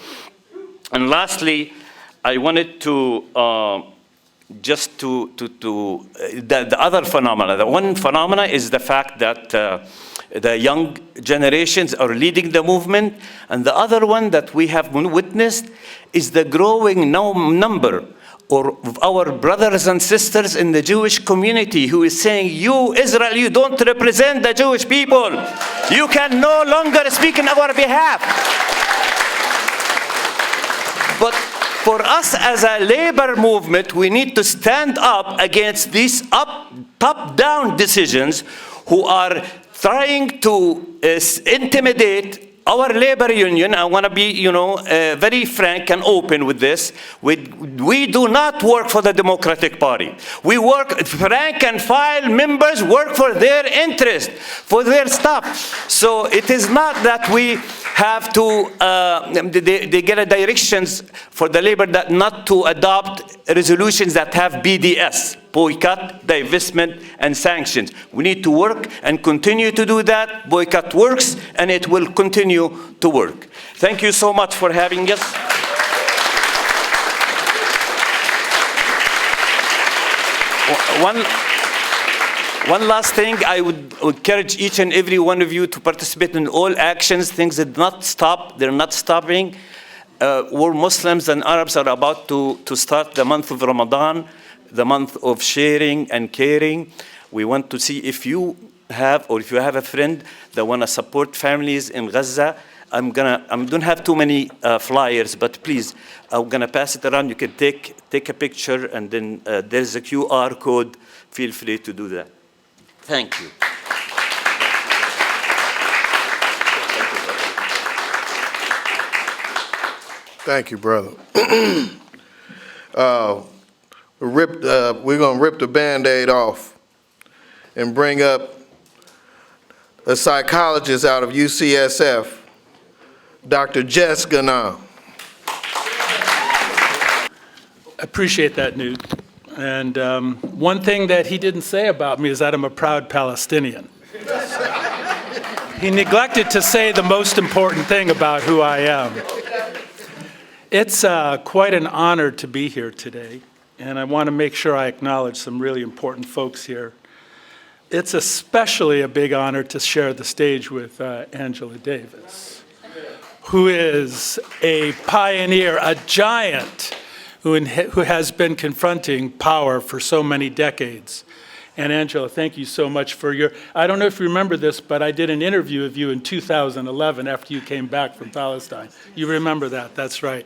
And lastly, I wanted to just the other phenomena. The one phenomena is the fact that the young generations are leading the movement, and the other one that we have witnessed is the growing number of our brothers and sisters in the Jewish community who is saying, you, Israel, you don't represent the Jewish people. You can no longer speak in our behalf. But for us as a labor movement, we need to stand up against these top-down decisions who are trying to intimidate our labor union. I want to be, very frank and open with this. We do not work for the Democratic Party. We work, rank and file members work for their interest, for their stuff. So it is not that we have to, they get a directions for the labor that not to adopt resolutions that have BDS, boycott, divestment, and sanctions. We need to work and continue to do that. Boycott works, and it will continue to work. Thank you so much for having us. One last thing, I would encourage each and every one of you to participate in all actions. Things did not stop, they're not stopping. We're Muslims and Arabs are about to start the month of Ramadan, the month of sharing and caring. We want to see if you have, or if you have a friend that want to support families in Gaza. I don't have too many flyers, but please, I'm gonna pass it around. You can take a picture, and then there's a QR code. Feel free to do that. Thank you. Thank you, brother. We're gonna rip the Band-Aid off and bring up a psychologist out of UCSF, Dr. Jess Ghannam. Appreciate that, Newt. And one thing that he didn't say about me is that I'm a proud Palestinian. He neglected to say the most important thing about who I am. It's quite an honor to be here today, and I want to make sure I acknowledge some really important folks here. It's especially a big honor to share the stage with Angela Davis, who is a pioneer, a giant, who has been confronting power for so many decades. And Angela, thank you so much for I don't know if you remember this, but I did an interview of you in 2011 after you came back from Palestine. You remember that, that's right.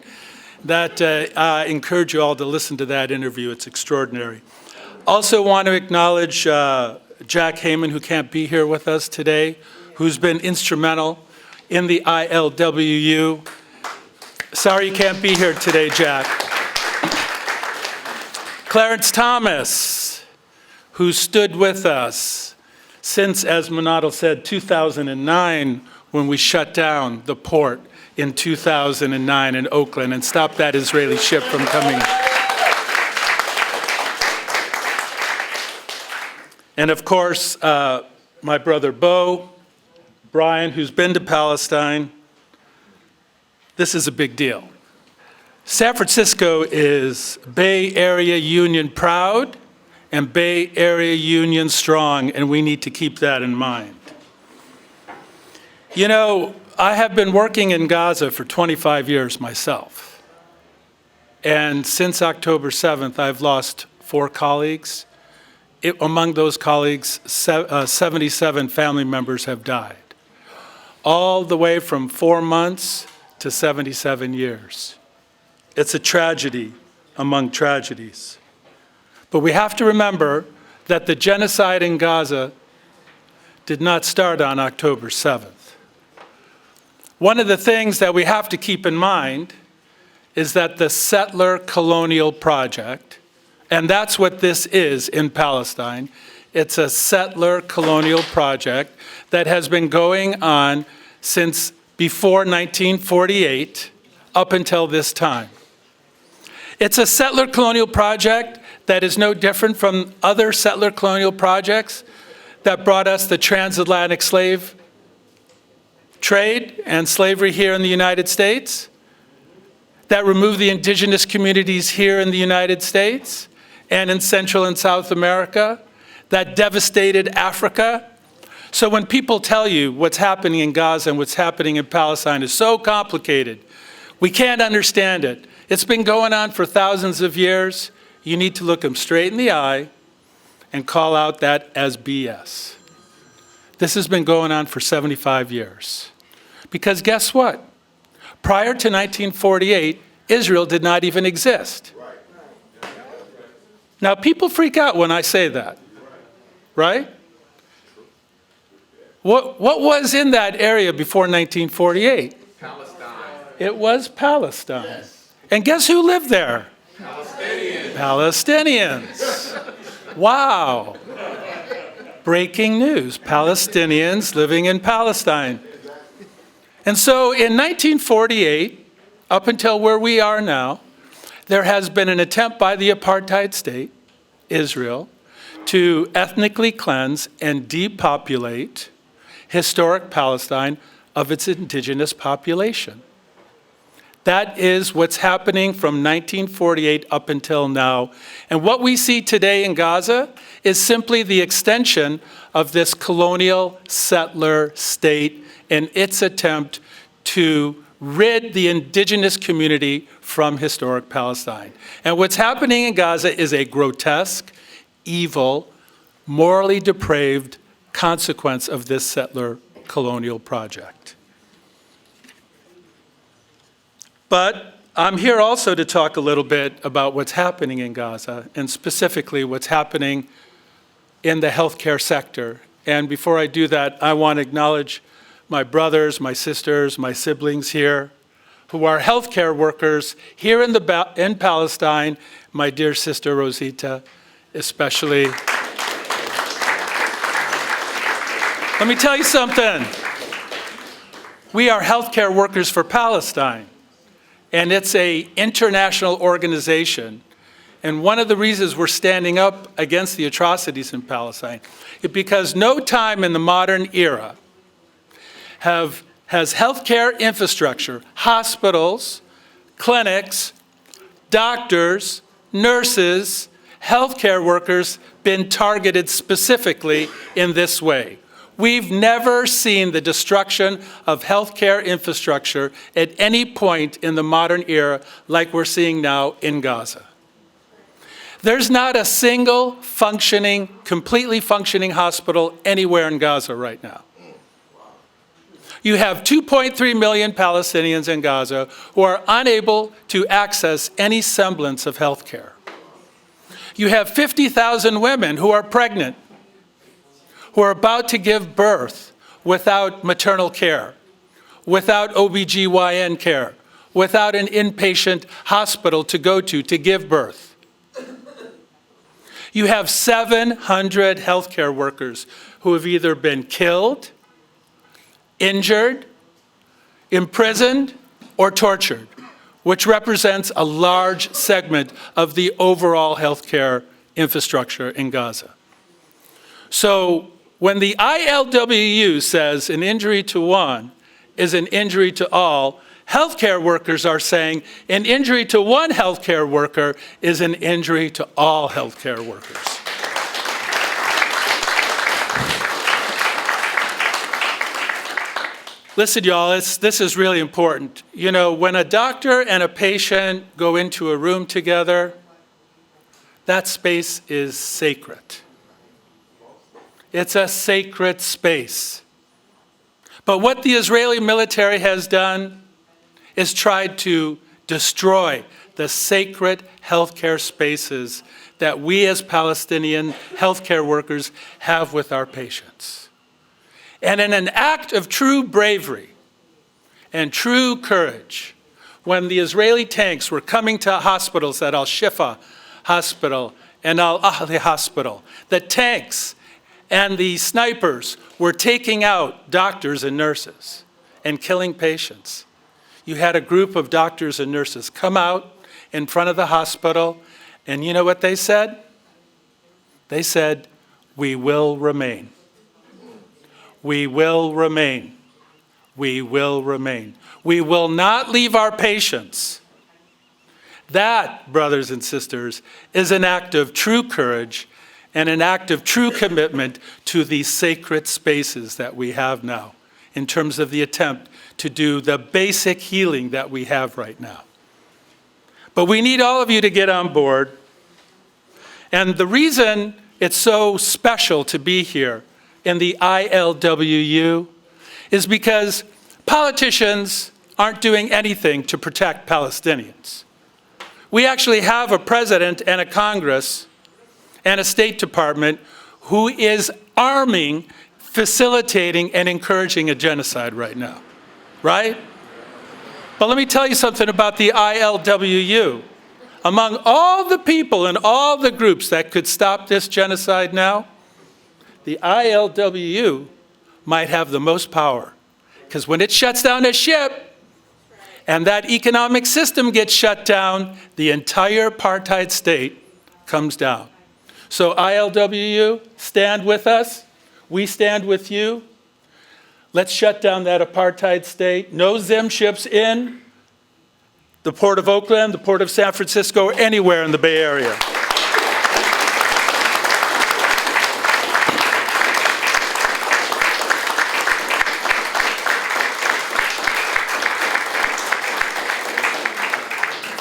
I encourage you all to listen to that interview, it's extraordinary. Also want to acknowledge Jack Heyman, who can't be here with us today, who's been instrumental in the ILWU. Sorry you can't be here today, Jack. Clarence Thomas, who stood with us since, as Manado said, 2009, when we shut down the port in 2009 in Oakland and stopped that Israeli ship from coming. And of course, my brother Bo, Brian, who's been to Palestine. This is a big deal. San Francisco is Bay Area Union proud and Bay Area Union strong, and we need to keep that in mind. You know, I have been working in Gaza for 25 years myself. And since October 7th, I've lost 4 colleagues. Among those colleagues, 77 family members have died. All the way from 4 months to 77 years. It's a tragedy among tragedies. But we have to remember that the genocide in Gaza did not start on October 7th. One of the things that we have to keep in mind is that the settler colonial project, and that's what this is in Palestine, it's a settler colonial project that has been going on since before 1948 up until this time. It's a settler colonial project that is no different from other settler colonial projects that brought us the transatlantic slave trade and slavery here in the United States, that removed the indigenous communities here in the United States and in Central and South America, that devastated Africa. So when people tell you what's happening in Gaza and what's happening in Palestine is so complicated, we can't understand it. It's been going on for thousands of years. You need to look them straight in the eye and call out that as BS. This has been going on for 75 years. Because guess what? Prior to 1948, Israel did not even exist. Now, people freak out when I say that, right? What was in that area before 1948? Palestine. It was Palestine. Yes. And guess who lived there? Palestinians. Palestinians. Wow. Breaking news, Palestinians living in Palestine. And so in 1948, up until where we are now, there has been an attempt by the apartheid state, Israel, to ethnically cleanse and depopulate historic Palestine of its indigenous population. That is what's happening from 1948 up until now. And what we see today in Gaza is simply the extension of this colonial settler state and its attempt to rid the indigenous community from historic Palestine. And what's happening in Gaza is a grotesque, evil, morally depraved consequence of this settler colonial project. But I'm here also to talk a little bit about what's happening in Gaza, and specifically what's happening in the healthcare sector. And before I do that, I want to acknowledge my brothers, my sisters, my siblings here, who are healthcare workers here in Palestine, my dear sister Rosita, especially. Let me tell you something. We are healthcare workers for Palestine, and it's an international organization. And one of the reasons we're standing up against the atrocities in Palestine is because no time in the modern era has healthcare infrastructure, hospitals, clinics, doctors, nurses, healthcare workers been targeted specifically in this way. We've never seen the destruction of healthcare infrastructure at any point in the modern era like we're seeing now in Gaza. There's not a single completely functioning hospital anywhere in Gaza right now. You have 2.3 million Palestinians in Gaza who are unable to access any semblance of health care. You have 50,000 women who are pregnant, who are about to give birth without maternal care, without OBGYN care, without an inpatient hospital to go to give birth. You have 700 healthcare workers who have either been killed, injured, imprisoned, or tortured, which represents a large segment of the overall healthcare infrastructure in Gaza. So when the ILWU says an injury to one is an injury to all, healthcare workers are saying an injury to one healthcare worker is an injury to all healthcare workers. Listen, y'all, this is really important. You know, when a doctor and a patient go into a room together, that space is sacred. It's a sacred space. But what the Israeli military has done is tried to destroy the sacred healthcare spaces that we as Palestinian healthcare workers have with our patients. And in an act of true bravery and true courage, when the Israeli tanks were coming to hospitals at Al-Shifa Hospital and Al-Ahli Hospital, the tanks and the snipers were taking out doctors and nurses and killing patients. You had a group of doctors and nurses come out in front of the hospital, and you know what they said? They said, "We will remain. We will remain. We will remain. We will not leave our patients." That, brothers and sisters, is an act of true courage and an act of true commitment to these sacred spaces that we have now, in terms of the attempt to do the basic healing that we have right now. But we need all of you to get on board. And the reason it's so special to be here in the ILWU is because politicians aren't doing anything to protect Palestinians. We actually have a president and a Congress and a State Department who is arming, facilitating, and encouraging a genocide right now, right? But let me tell you something about the ILWU. Among all the people and all the groups that could stop this genocide now, the ILWU might have the most power. Because when it shuts down a ship, and that economic system gets shut down, the entire apartheid state comes down. So ILWU, stand with us. We stand with you. Let's shut down that apartheid state. No Zim ships in the port of Oakland, the port of San Francisco, or anywhere in the Bay Area.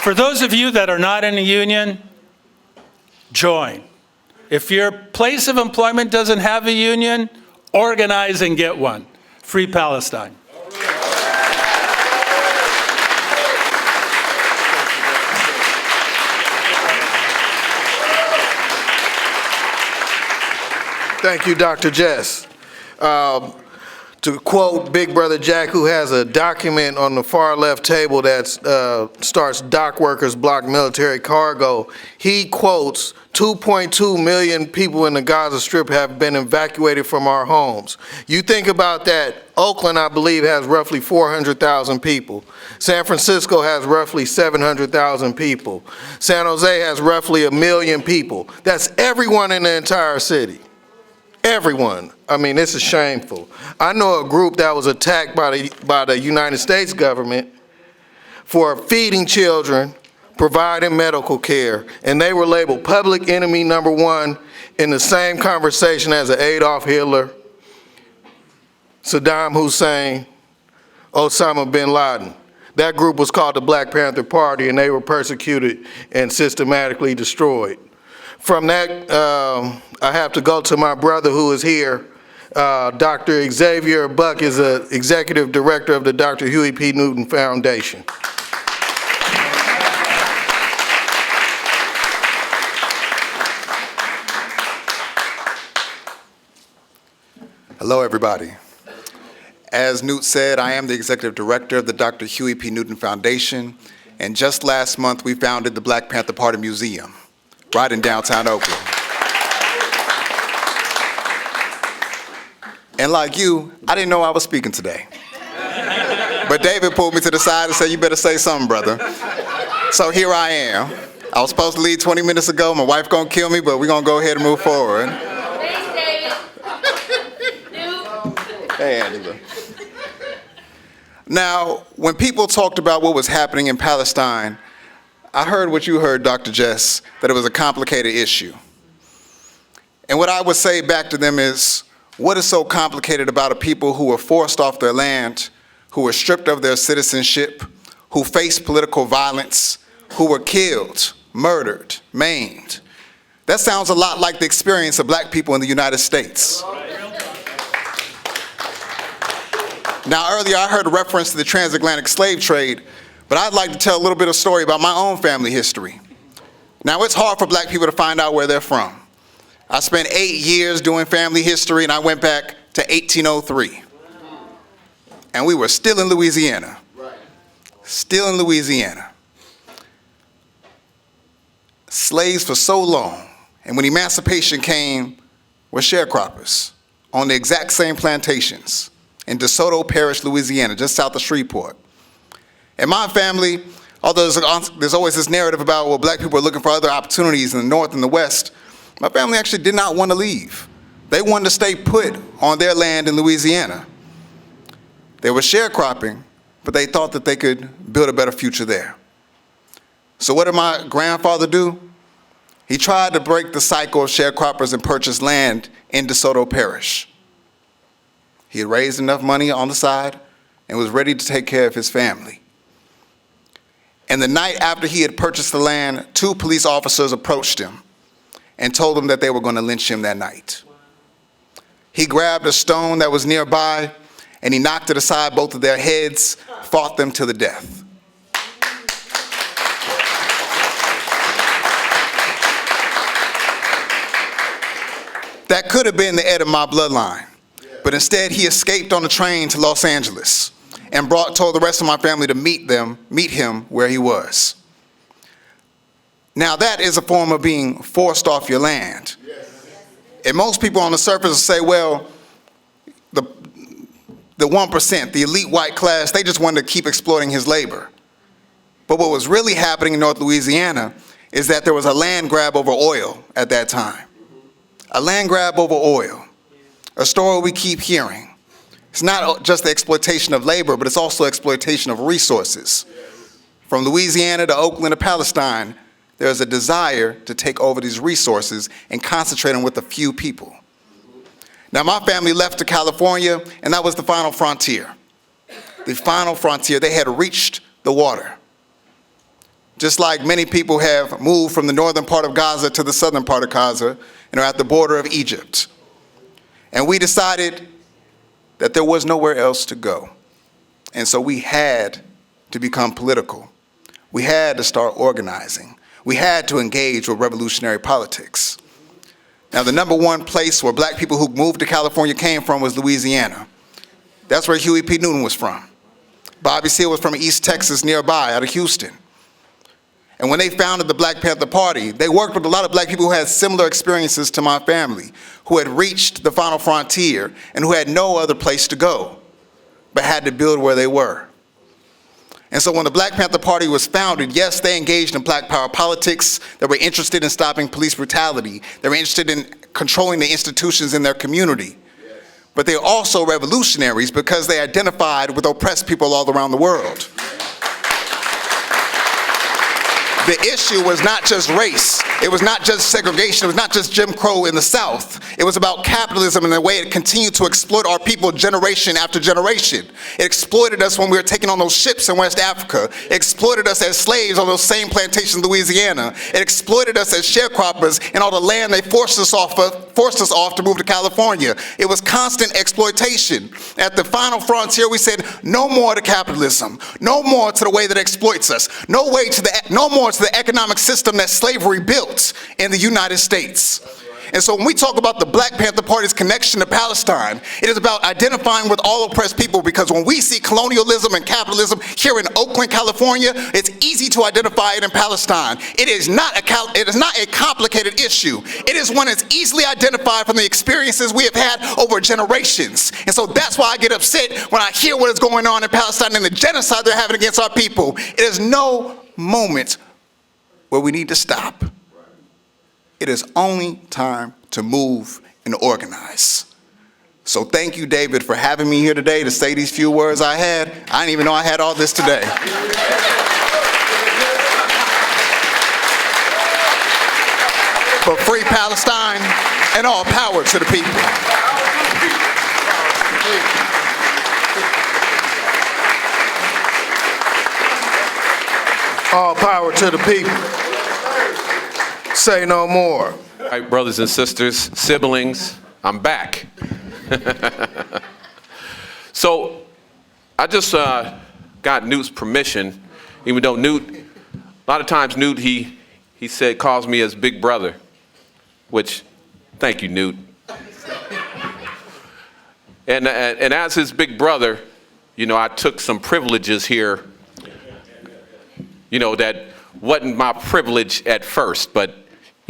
For those of you that are not in a union, join. If your place of employment doesn't have a union, organize and get one. Free Palestine. Thank you, Dr. Jess. To quote Big Brother Jack, who has a document on the far left table that starts "Dock workers block military cargo," he quotes, 2.2 million people in the Gaza Strip have been evacuated from our homes. You think about that, Oakland, I believe, has roughly 400,000 people. San Francisco has roughly 700,000 people. San Jose has roughly 1 million people. That's everyone in the entire city. Everyone. I mean, this is shameful. I know a group that was attacked by the United States government for feeding children, providing medical care, and they were labeled public enemy #1 in the same conversation as Adolf Hitler, Saddam Hussein, Osama bin Laden. That group was called the Black Panther Party, and they were persecuted and systematically destroyed. From that, I have to go to my brother who is here. Dr. Xavier Buck is the executive director of the Dr. Huey P. Newton Foundation. Hello, everybody. As Newt said, I am the executive director of the Dr. Huey P. Newton Foundation, and just last month we founded the Black Panther Party Museum, right in downtown Oakland. And like you, I didn't know I was speaking today. But David pulled me to the side and said, "You better say something, brother." So here I am. I was supposed to leave 20 minutes ago. My wife gonna kill me, but we're gonna go ahead and move forward. Thanks, David. Hey, Angela. Now, when people talked about what was happening in Palestine, I heard what you heard, Dr. Jess, that it was a complicated issue. And what I would say back to them is, what is so complicated about a people who were forced off their land, who were stripped of their citizenship, who faced political violence, who were killed, murdered, maimed? That sounds a lot like the experience of black people in the United States. Now, earlier I heard a reference to the transatlantic slave trade, but I'd like to tell a little bit of story about my own family history. Now, it's hard for black people to find out where they're from. I spent 8 years doing family history, and I went back to 1803. And we were still in Louisiana. still in Louisiana. Slaves for so long, and when emancipation came, were sharecroppers on the exact same plantations in DeSoto Parish, Louisiana, just south of Shreveport. And my family, although there's always this narrative about, well, black people are looking for other opportunities in the North and the West, my family actually did not want to leave. They wanted to stay put on their land in Louisiana. They were sharecropping, but they thought that they could build a better future there. So what did my grandfather do? He tried to break the cycle of sharecroppers and purchase land in DeSoto Parish. He had raised enough money on the side and was ready to take care of his family. And the night after he had purchased the land, 2 police officers approached him and told him that they were going to lynch him that night. He grabbed a stone that was nearby and he knocked it aside both of their heads, fought them to the death. That could have been the head of my bloodline, but instead he escaped on a train to Los Angeles and told the rest of my family to meet him where he was. Now that is a form of being forced off your land. And most people on the surface will say, well, the 1%, the elite white class, they just wanted to keep exploiting his labor. But what was really happening in North Louisiana is that there was a land grab over oil at that time. A land grab over oil, a story we keep hearing. It's not just the exploitation of labor, but it's also exploitation of resources. From Louisiana to Oakland to Palestine, there's a desire to take over these resources and concentrate them with a few people. Now my family left to California, and that was the final frontier. The final frontier, they had reached the water. Just like many people have moved from the northern part of Gaza to the southern part of Gaza, and are at the border of Egypt. And we decided that there was nowhere else to go. And so we had to become political. We had to start organizing. We had to engage with revolutionary politics. Now the number one place where black people who moved to California came from was Louisiana. That's where Huey P. Newton was from. Bobby Seale was from East Texas nearby, out of Houston. And when they founded the Black Panther Party, they worked with a lot of black people who had similar experiences to my family, who had reached the final frontier and who had no other place to go, but had to build where they were. And so when the Black Panther Party was founded, yes, they engaged in black power politics. They were interested in stopping police brutality. They were interested in controlling the institutions in their community. But they were also revolutionaries because they identified with oppressed people all around the world. The issue was not just race. It was not just segregation. It was not just Jim Crow in the South. It was about capitalism and the way it continued to exploit our people generation after generation. It exploited us when we were taking on those ships in West Africa. It exploited us as slaves on those same plantations in Louisiana. It exploited us as sharecroppers in all the land they forced us off to move to California. It was constant exploitation. At the final frontier, we said, no more to capitalism. No more to the way that exploits us. No more to the economic system that slavery built in the United States. And so when we talk about the Black Panther Party's connection to Palestine, it is about identifying with all oppressed people, because when we see colonialism and capitalism here in Oakland, California, it's easy to identify it in Palestine. It is not a complicated issue. It is one that's easily identified from the experiences we have had over generations. And so that's why I get upset when I hear what is going on in Palestine and the genocide they're having against our people. It is no moment where we need to stop. It is only time to move and organize. So thank you, David, for having me here today to say these few words I had. I didn't even know I had all this today. But free Palestine and all power to the people. All power to the people. Say no more. All right, brothers and sisters, siblings, I'm back. So I just got Newt's permission, even though Newt, a lot of times Newt, he said, calls me his big brother, which, thank you, Newt. And as his big brother, you know, I took some privileges here that wasn't my privilege at first, but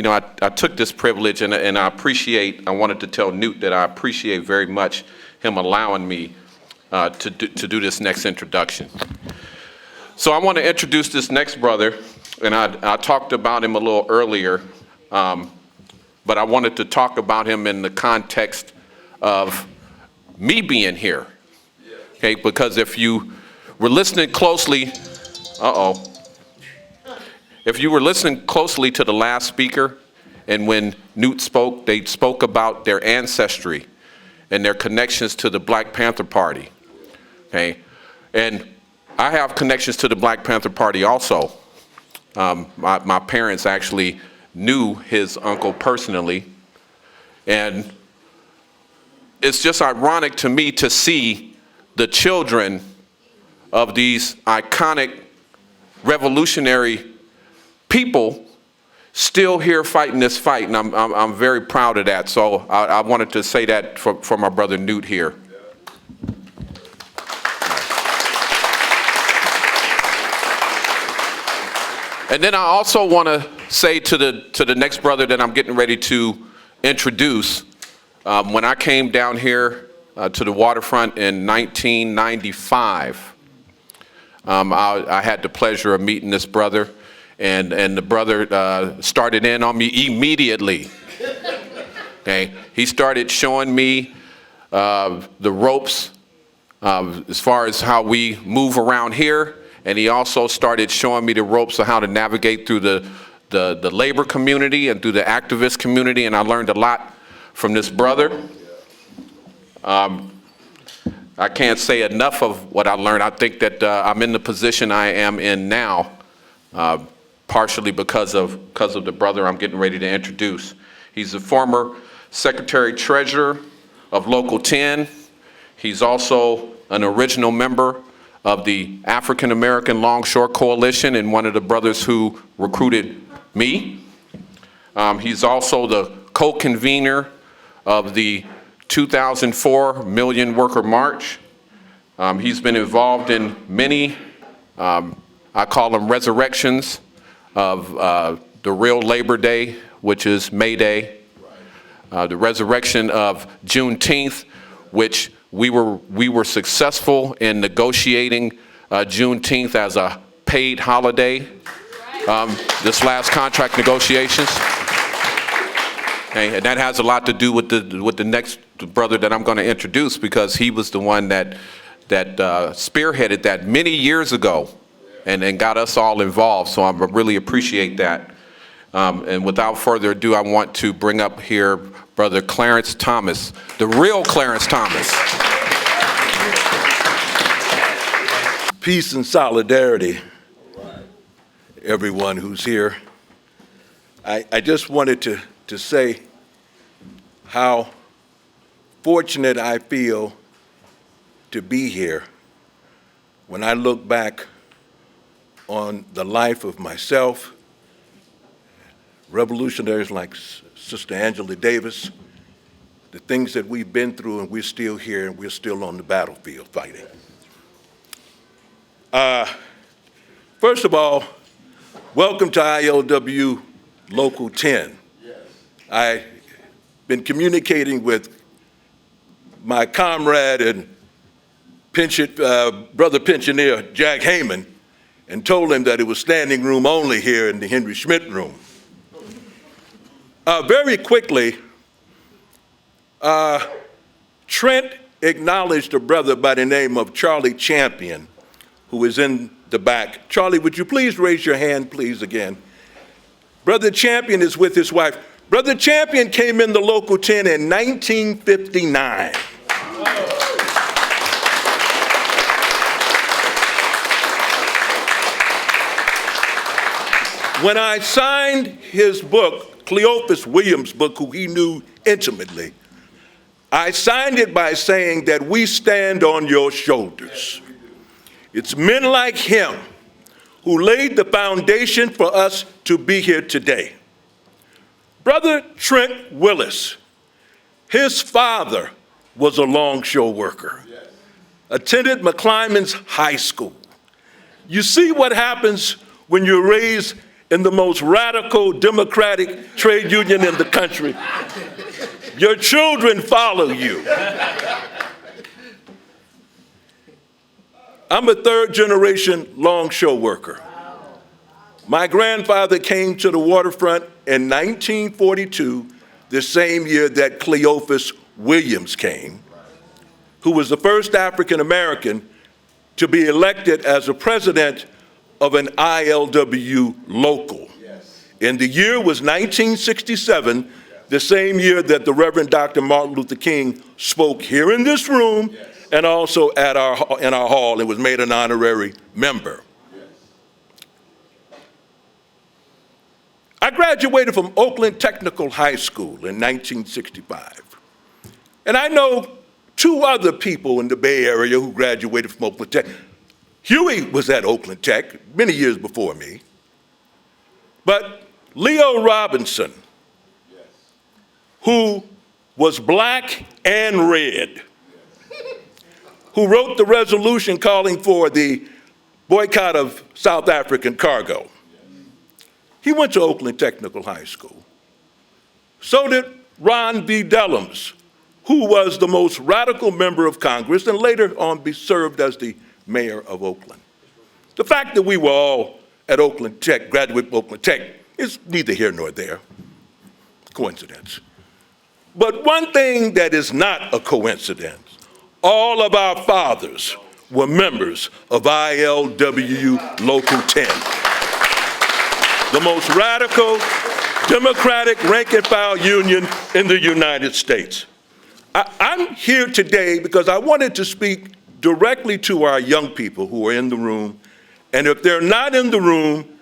I took this privilege, and I wanted to tell Newt that I appreciate very much him allowing me to do this next introduction. So I want to introduce this next brother, and I talked about him a little earlier, but I wanted to talk about him in the context of me being here, okay? Because if you were listening closely, if you were listening closely to the last speaker, and when Newt spoke, they spoke about their ancestry and their connections to the Black Panther Party, okay? And I have connections to the Black Panther Party also. My parents actually knew his uncle personally, and it's just ironic to me to see the children of these iconic revolutionary people still here fighting this fight, and I'm very proud of that. So I wanted to say that for my brother Newt here. And then I also want to say to the next brother that I'm getting ready to introduce, when I came down here to the waterfront in 1995, I had the pleasure of meeting this brother, and the brother started in on me immediately. Okay, he started showing me the ropes as far as how we move around here, and he also started showing me the ropes of how to navigate through the labor community and through the activist community, and I learned a lot from this brother. I can't say enough of what I learned. I think that I'm in the position I am in now, partially because of the brother I'm getting ready to introduce. He's the former Secretary Treasurer of Local 10. He's also an original member of the African American Longshore Coalition and one of the brothers who recruited me. He's also the co-convener of the 2004 Million Worker March. He's been involved in many, I call them resurrections of the real Labor Day, which is May Day, the resurrection of Juneteenth, which we were successful in negotiating Juneteenth as a paid holiday, this last contract negotiations. Okay, and that has a lot to do with the next brother that I'm going to introduce, because he was the one that spearheaded that many years ago and got us all involved. So I really appreciate that. And without further ado, I want to bring up here Brother Clarence Thomas, the real Clarence Thomas. Peace and solidarity, everyone who's here. I just wanted to say how fortunate I feel to be here when I look back on the life of myself, revolutionaries like Sister Angela Davis, the things that we've been through, and we're still here and we're still on the battlefield fighting. First of all, welcome to ILWU Local 10. I've been communicating with my comrade and brother pensioner, Jack Heyman, and told him that it was standing room only here in the Henry Schmidt room. Very quickly, Trent acknowledged a brother by the name of Charlie Champion, who is in the back. Charlie, would you please raise your hand, please, again? Brother Champion is with his wife. Brother Champion came in the Local 10 in 1959. When I signed his book, Cleophas Williams' book, who he knew intimately, I signed it by saying that we stand on your shoulders. It's men like him who laid the foundation for us to be here today. Brother Trent Willis, his father was a longshore worker, attended McClymonds High School. You see what happens when you're raised in the most radical democratic trade union in the country. Your children follow you. I'm a third-generation longshore worker. My grandfather came to the waterfront in 1942, the same year that Cleophas Williams came, who was the first African-American to be elected as a president of an ILWU Local. And the year was 1967, the same year that the Reverend Dr. Martin Luther King spoke here in this room and also in our hall and was made an honorary member. I graduated from Oakland Technical High School in 1965. And I know two other people in the Bay Area who graduated from Oakland Tech. Huey was at Oakland Tech many years before me. But Leo Robinson, who was black and red, who wrote the resolution calling for the boycott of South African cargo. He went to Oakland Technical High School. So did Ron V. Dellums, who was the most radical member of Congress and later on served as the mayor of Oakland. The fact that we were all at Oakland Tech, graduate of Oakland Tech, is neither here nor there. Coincidence. But one thing that is not a coincidence, all of our fathers were members of ILWU Local 10. The most radical, democratic rank and file union in the United States. I'm here today because I wanted to speak directly to our young people who are in the room. And if they're not in the room,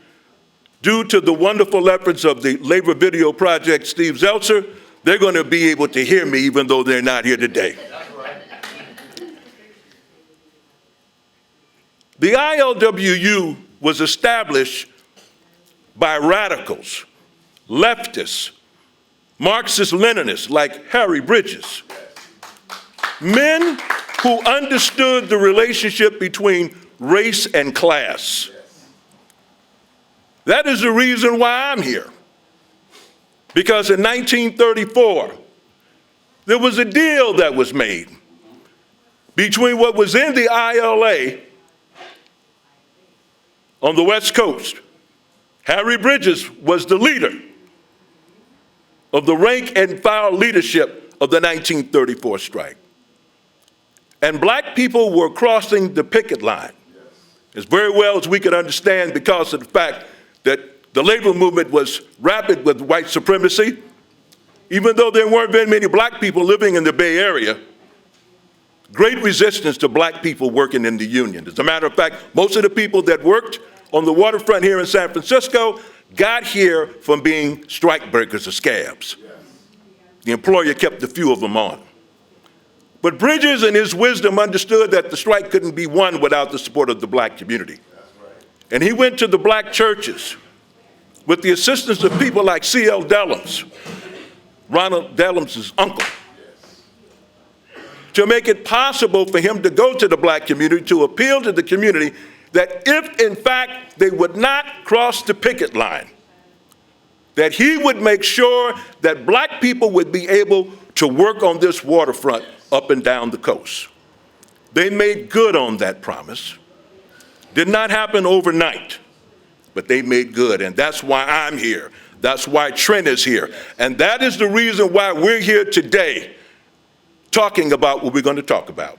due to the wonderful efforts of the Labor Video Project, Steve Zeltzer, they're going to be able to hear me even though they're not here today. The ILWU was established by radicals, leftists, Marxist-Leninists like Harry Bridges, men who understood the relationship between race and class. That is the reason why I'm here. Because in 1934, there was a deal that was made between what was in the ILA on the West Coast. Harry Bridges was the leader of the rank and file leadership of the 1934 strike. And black people were crossing the picket line as very well as we could understand because of the fact that the labor movement was rapid with white supremacy. Even though there weren't very many black people living in the Bay Area, great resistance to black people working in the union. As a matter of fact, most of the people that worked on the waterfront here in San Francisco got here from being strike breakers or scabs. The employer kept a few of them on. But Bridges in his wisdom understood that the strike couldn't be won without the support of the black community. And he went to the black churches with the assistance of people like C.L. Dellums, Ronald Dellums' uncle, to make it possible for him to go to the black community, to appeal to the community that if in fact they would not cross the picket line, that he would make sure that black people would be able to work on this waterfront up and down the coast. They made good on that promise. Did not happen overnight, but they made good, and that's why I'm here. That's why Trent is here. And that is the reason why we're here today talking about what we're going to talk about.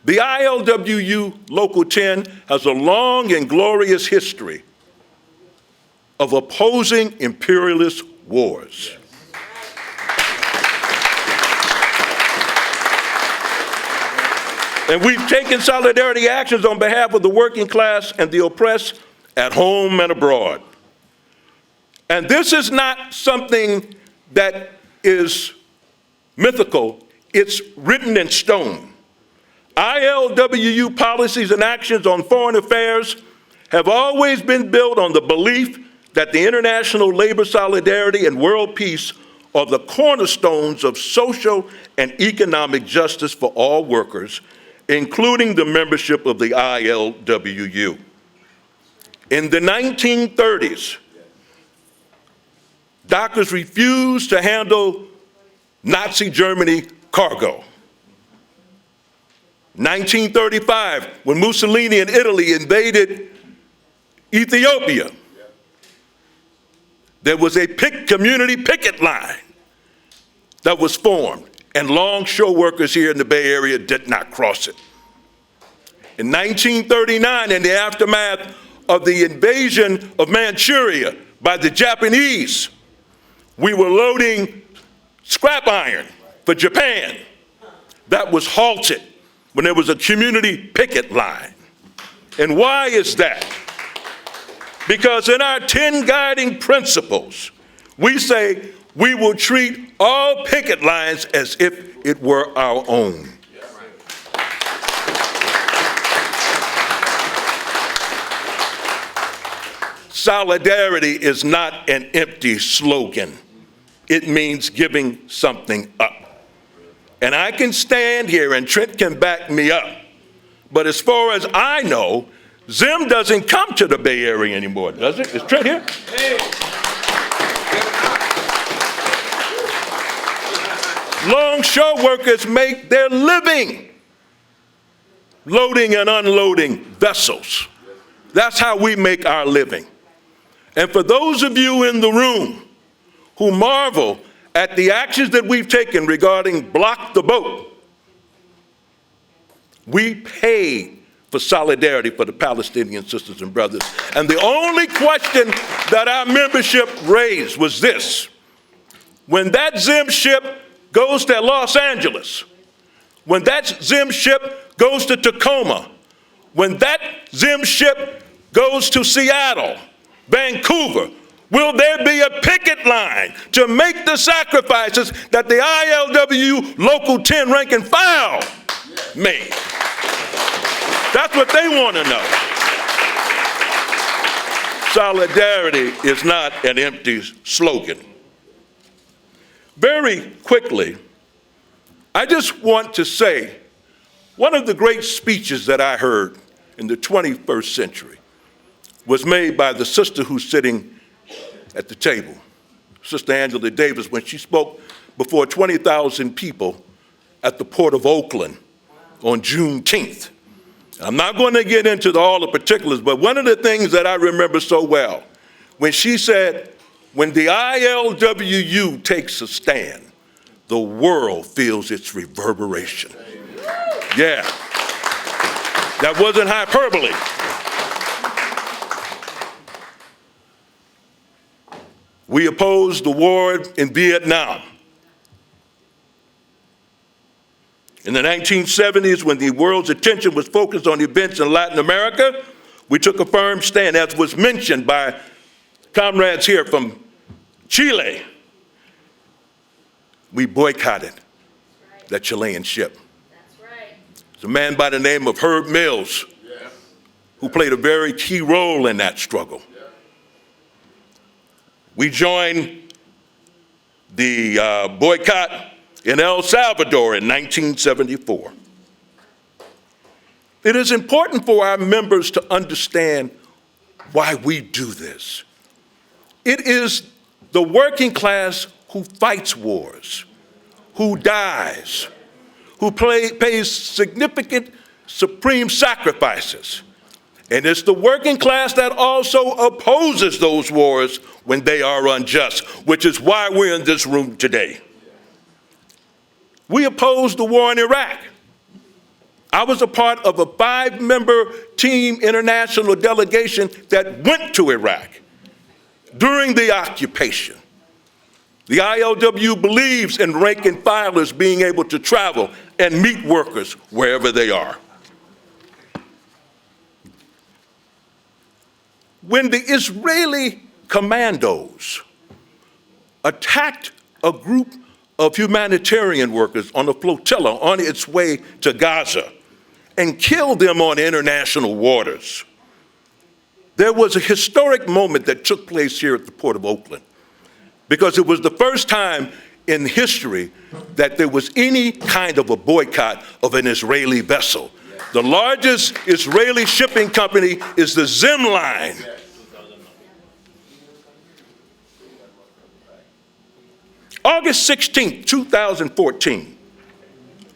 The ILWU Local 10 has a long and glorious history of opposing imperialist wars. And we've taken solidarity actions on behalf of the working class and the oppressed at home and abroad. And this is not something that is mythical, it's written in stone. ILWU policies and actions on foreign affairs have always been built on the belief that the international labor solidarity and world peace are the cornerstones of social and economic justice for all workers, including the membership of the ILWU. In the 1930s, dockers refused to handle Nazi Germany cargo. 1935, when Mussolini and Italy invaded Ethiopia, there was a community picket line that was formed, and longshore workers here in the Bay Area did not cross it. In 1939, in the aftermath of the invasion of Manchuria by the Japanese, we were loading scrap iron for Japan. That was halted when there was a community picket line. And why is that? Because in our 10 guiding principles, we say we will treat all picket lines as if it were our own. Solidarity is not an empty slogan. It means giving something up. And I can stand here and Trent can back me up. But as far as I know, Zim doesn't come to the Bay Area anymore, does it? Is Trent here? Longshore workers make their living loading and unloading vessels. That's how we make our living. And for those of you in the room who marvel at the actions that we've taken regarding Block the Boat, we paid for solidarity for the Palestinian sisters and brothers. And the only question that our membership raised was this: when that Zim ship goes to Los Angeles, when that Zim ship goes to Tacoma, when that Zim ship goes to Seattle, Vancouver, will there be a picket line to make the sacrifices that the ILWU Local 10 rank and file made? That's what they want to know. Solidarity is not an empty slogan. Very quickly, I just want to say one of the great speeches that I heard in the 21st century was made by the sister who's sitting at the table, Sister Angela Davis, when she spoke before 20,000 people at the port of Oakland on Juneteenth. I'm not going to get into all the particulars, but one of the things that I remember so well, when she said, when the ILWU takes a stand, the world feels its reverberation. Yeah, that wasn't hyperbole. We opposed the war in Vietnam. In the 1970s, when the world's attention was focused on events in Latin America, we took a firm stand, as was mentioned by comrades here from Chile. We boycotted that Chilean ship. That's right. It's a man by the name of Herb Mills who played a very key role in that struggle. We joined the boycott in El Salvador in 1974. It is important for our members to understand why we do this. It is the working class who fights wars, who dies, who pays significant supreme sacrifices. And it's the working class that also opposes those wars when they are unjust, which is why we're in this room today. We opposed the war in Iraq. I was a part of a 5-member team international delegation that went to Iraq during the occupation. The ILWU believes in rank and filers being able to travel and meet workers wherever they are. When the Israeli commandos attacked a group of humanitarian workers on a flotilla on its way to Gaza and killed them on international waters, there was a historic moment that took place here at the Port of Oakland, because it was the first time in history that there was any kind of a boycott of an Israeli vessel The largest Israeli shipping company is the Zim Line. August 16, 2014,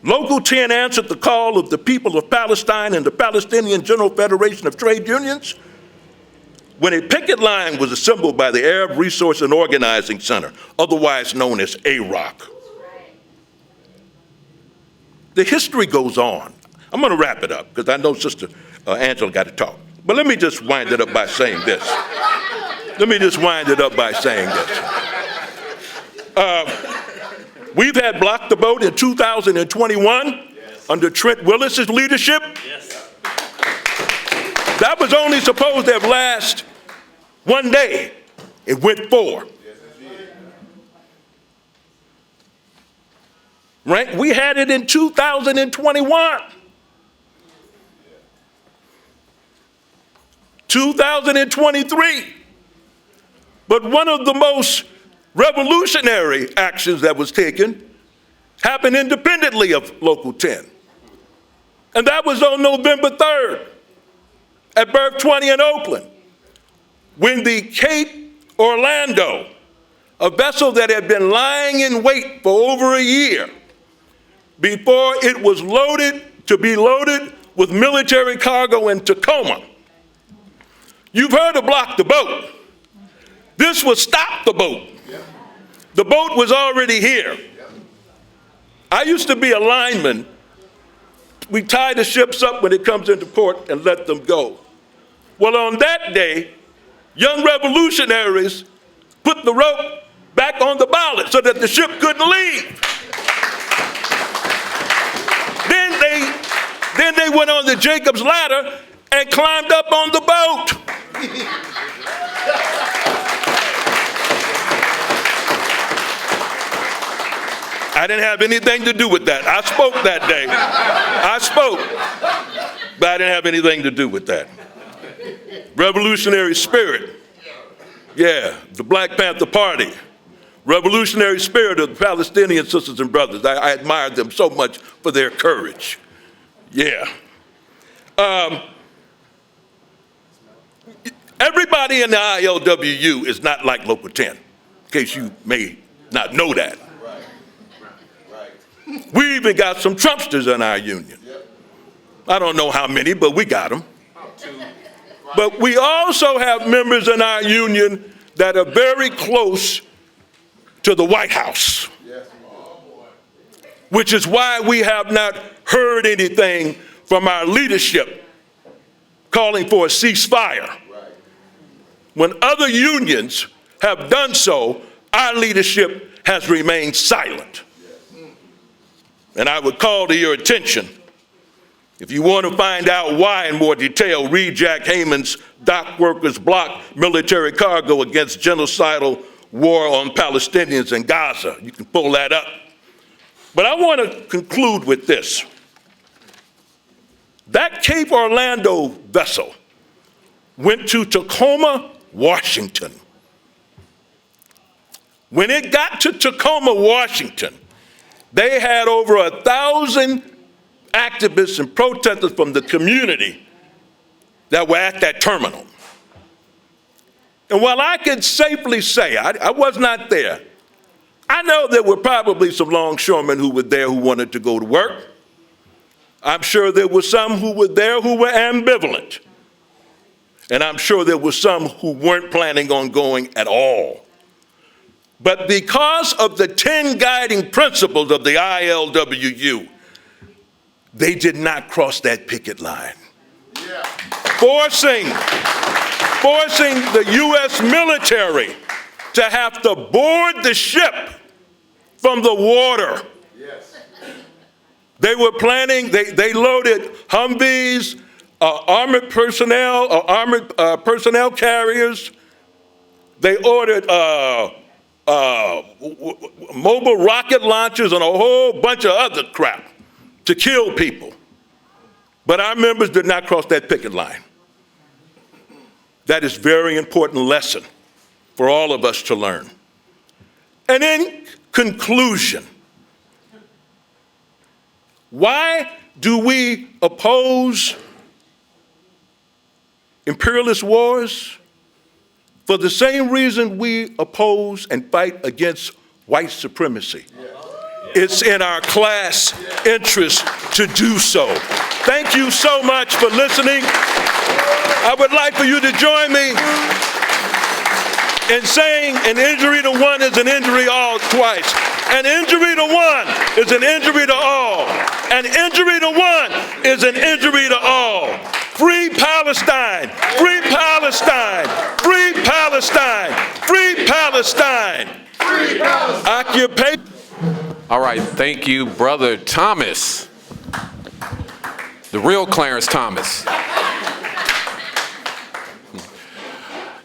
Local 10 answered the call of the people of Palestine and the Palestinian General Federation of Trade Unions when a picket line was assembled by the Arab Resource and Organizing Center, otherwise known as AROC. The history goes on. I'm going to wrap it up because I know Sister Angela got to talk. But let me just wind it up by saying this. We've had Block the Boat in 2021 under Trent Willis's leadership. That was only supposed to have lasted one day. It went 4. Right? We had it in 2021. 2023. But one of the most revolutionary actions that was taken happened independently of Local 10. And that was on November 3rd at Berth 20 in Oakland, when the Cape Orlando, a vessel that had been lying in wait for over a year before it was to be loaded with military cargo in Tacoma. You've heard of Block the Boat. This was Stop the Boat. The boat was already here. I used to be a lineman. We tie the ships up when it comes into port and let them go. Well, on that day, young revolutionaries put the rope back on the bollard so that the ship couldn't leave. Then they went on the Jacob's ladder and climbed up on the boat. I didn't have anything to do with that. I spoke that day. But I didn't have anything to do with that. Revolutionary spirit. Yeah, the Black Panther Party. Revolutionary spirit of the Palestinian sisters and brothers. I admire them so much for their courage. Yeah. Everybody in the ILWU is not like Local 10, in case you may not know that. We even got some Trumpsters in our union. I don't know how many, but we got them. But we also have members in our union that are very close to the White House, which is why we have not heard anything from our leadership calling for a ceasefire. When other unions have done so, our leadership has remained silent. And I would call to your attention, if you want to find out why in more detail, read Jack Hayman's Dock Workers Block Military Cargo Against Genocidal War on Palestinians in Gaza. You can pull that up. But I want to conclude with this. That Cape Orlando vessel went to Tacoma, Washington. When it got to Tacoma, Washington, they had over 1,000 activists and protesters from the community that were at that terminal. And while I can safely say, I was not there, I know there were probably some longshoremen who were there who wanted to go to work. I'm sure there were some who were there who were ambivalent. And I'm sure there were some who weren't planning on going at all. But because of the 10 guiding principles of the ILWU, they did not cross that picket line. Forcing the U.S. military to have to board the ship from the water. They were planning, they loaded Humvees, armored personnel carriers. They ordered mobile rocket launchers and a whole bunch of other crap to kill people. But our members did not cross that picket line. That is a very important lesson for all of us to learn. And in conclusion, why Do we oppose imperialist wars? For the same reason we oppose and fight against white supremacy. It's in our class interest to do so. Thank you so much for listening. I would like for you to join me in saying an injury to one is an injury all twice. An injury to one is an injury to all. An injury to one is an injury to all. Free Palestine! Free Palestine! Free Palestine! Free Palestine! Free Palestine! Occupation. All right, thank you, Brother Thomas. The real Clarence Thomas.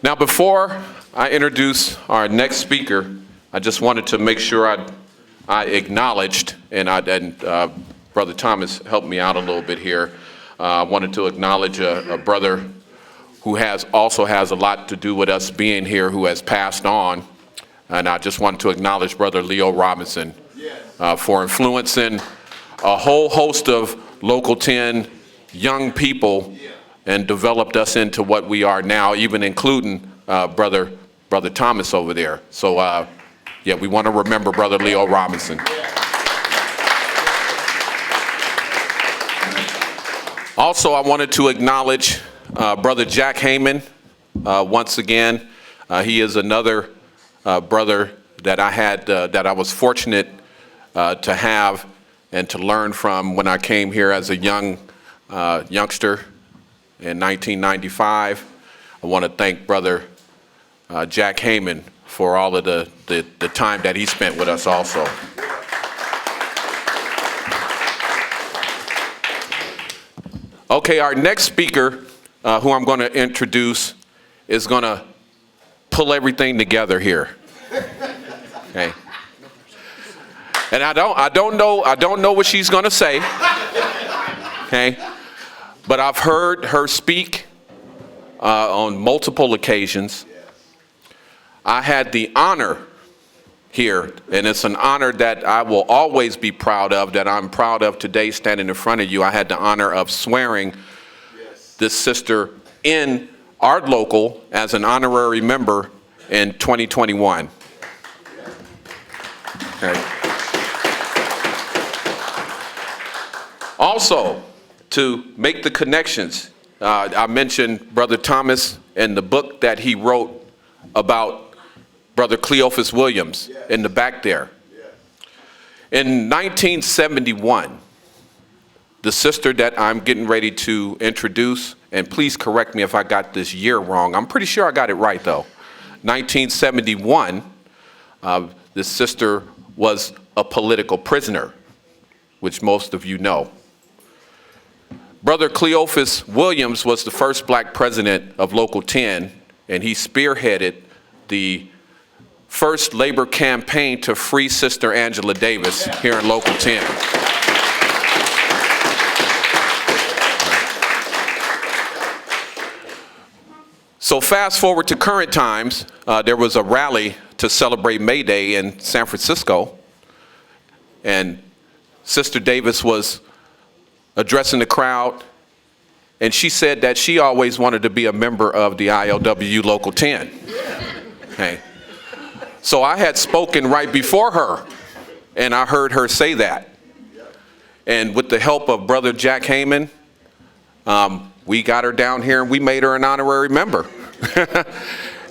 Now, before I introduce our next speaker, I just wanted to make sure I acknowledged, and Brother Thomas helped me out a little bit here. I wanted to acknowledge a brother who also has a lot to do with us being here, who has passed on. And I just wanted to acknowledge Brother Leo Robinson for influencing a whole host of Local 10 young people and developed us into what we are now, even including Brother Thomas over there. So yeah, we want to remember Brother Leo Robinson. Also, I wanted to acknowledge Brother Jack Heyman once again. He is another brother that I was fortunate to have and to learn from when I came here as a youngster in 1995. I want to thank Brother Jack Heyman for all of the time that he spent with us also. Okay, our next speaker, who I'm going to introduce, is going to pull everything together here. Okay. And I don't know what she's going to say. Okay. But I've heard her speak on multiple occasions. I had the honor here, and it's an honor that I will always be proud of, that I'm proud of today standing in front of you. I had the honor of swearing this sister in our local as an honorary member in 2021. Okay. Also, to make the connections, I mentioned Brother Thomas and the book that he wrote about Brother Cleophas Williams in the back there. In 1971, the sister that I'm getting ready to introduce, and please correct me if I got this year wrong. I'm pretty sure I got it right though. 1971, this sister was a political prisoner, which most of you know. Brother Cleophas Williams was the first black president of Local 10, and he spearheaded the first labor campaign to free Sister Angela Davis here in Local 10. So fast forward to current times, there was a rally to celebrate May Day in San Francisco, and Sister Davis was addressing the crowd, and she said that she always wanted to be a member of the ILWU Local 10. Okay. So I had spoken right before her, and I heard her say that. And with the help of Brother Jack Heyman, we got her down here and we made her an honorary member.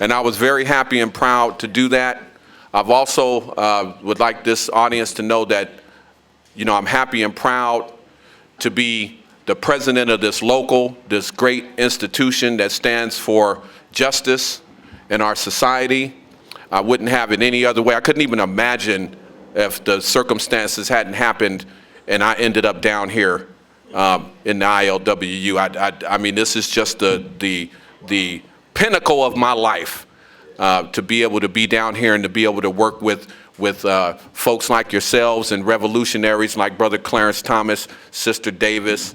And I was very happy and proud to do that. I've also would like this audience to know that, you know, I'm happy and proud to be the president of this local, this great institution that stands for justice in our society. I wouldn't have it any other way. I couldn't even imagine if the circumstances hadn't happened and I ended up down here in the ILWU. I mean, this is just the pinnacle of my life, to be able to be down here and to be able to work with folks like yourselves and revolutionaries like Brother Clarence Thomas, Sister Davis.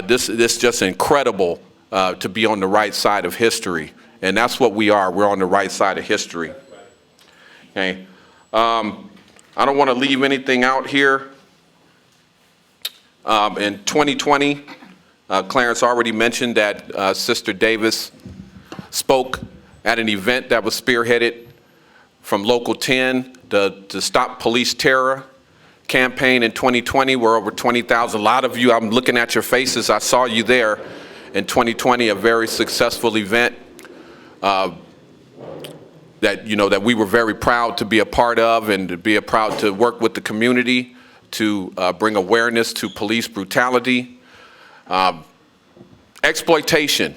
This is just incredible to be on the right side of history. And that's what we are. We're on the right side of history. Okay. I don't want to leave anything out here. In 2020, Clarence already mentioned that Sister Davis spoke at an event that was spearheaded from Local 10, the Stop Police Terror campaign in 2020, where over 20,000, a lot of you, I'm looking at your faces, I saw you there in 2020, a very successful event that we were very proud to be a part of and to be proud to work with the community to bring awareness to police brutality. Exploitation,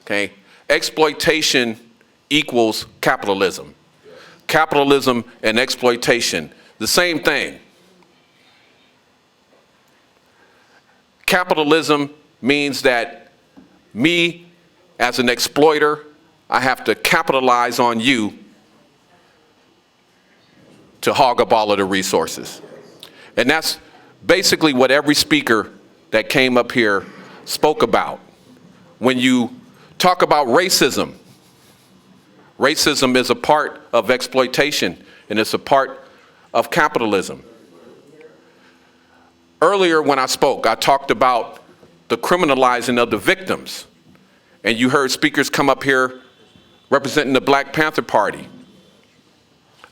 okay? Exploitation equals capitalism. Capitalism and exploitation, the same thing. Capitalism means that me, as an exploiter, I have to capitalize on you to hog up all of the resources. And that's basically what every speaker that came up here spoke about. When you talk about racism, racism is a part of exploitation and it's a part of capitalism. Earlier when I spoke, I talked about the criminalizing of the victims. And you heard speakers come up here representing the Black Panther Party.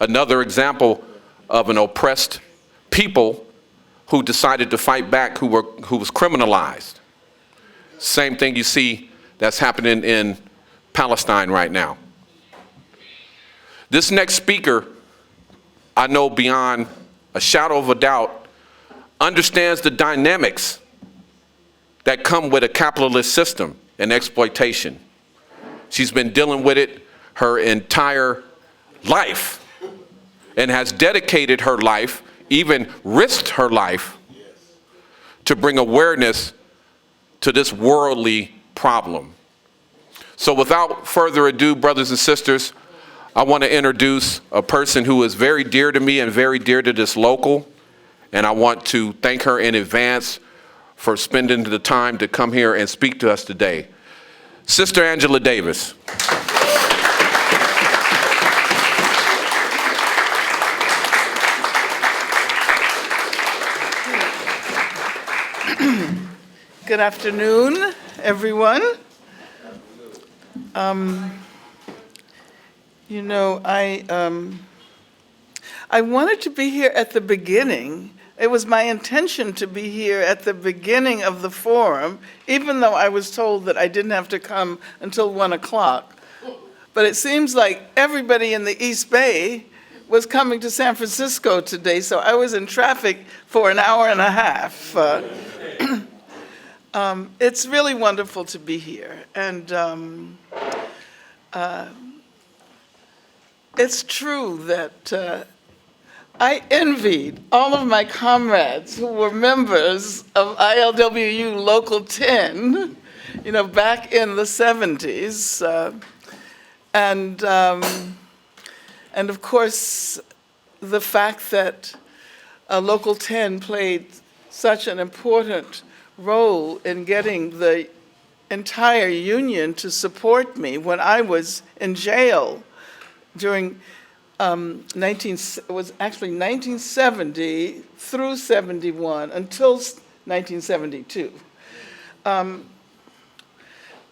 Another example of an oppressed people who decided to fight back, who was criminalized. Same thing you see that's happening in Palestine right now. This next speaker, I know beyond a shadow of a doubt, understands the dynamics that come with a capitalist system and exploitation. She's been dealing with it her entire life and has dedicated her life, even risked her life, to bring awareness to this worldly problem. So without further ado, brothers and sisters, I want to introduce a person who is very dear to me and very dear to this local, and I want to thank her in advance for spending the time to come here and speak to us today. Sister Angela Davis. Good afternoon, everyone. You know, I wanted to be here at the beginning. It was my intention to be here at the beginning of the forum, even though I was told that I didn't have to come until 1 o'clock. But it seems like everybody in the East Bay was coming to San Francisco today, so I was in traffic for an hour and a half. It's really wonderful to be here. And it's true that I envied all of my comrades who were members of ILWU Local 10, you know, back in the 70s. And of course, the fact that Local 10 played such an important role in getting the entire union to support me when I was in jail during it was actually 1970 through 71 until 1972.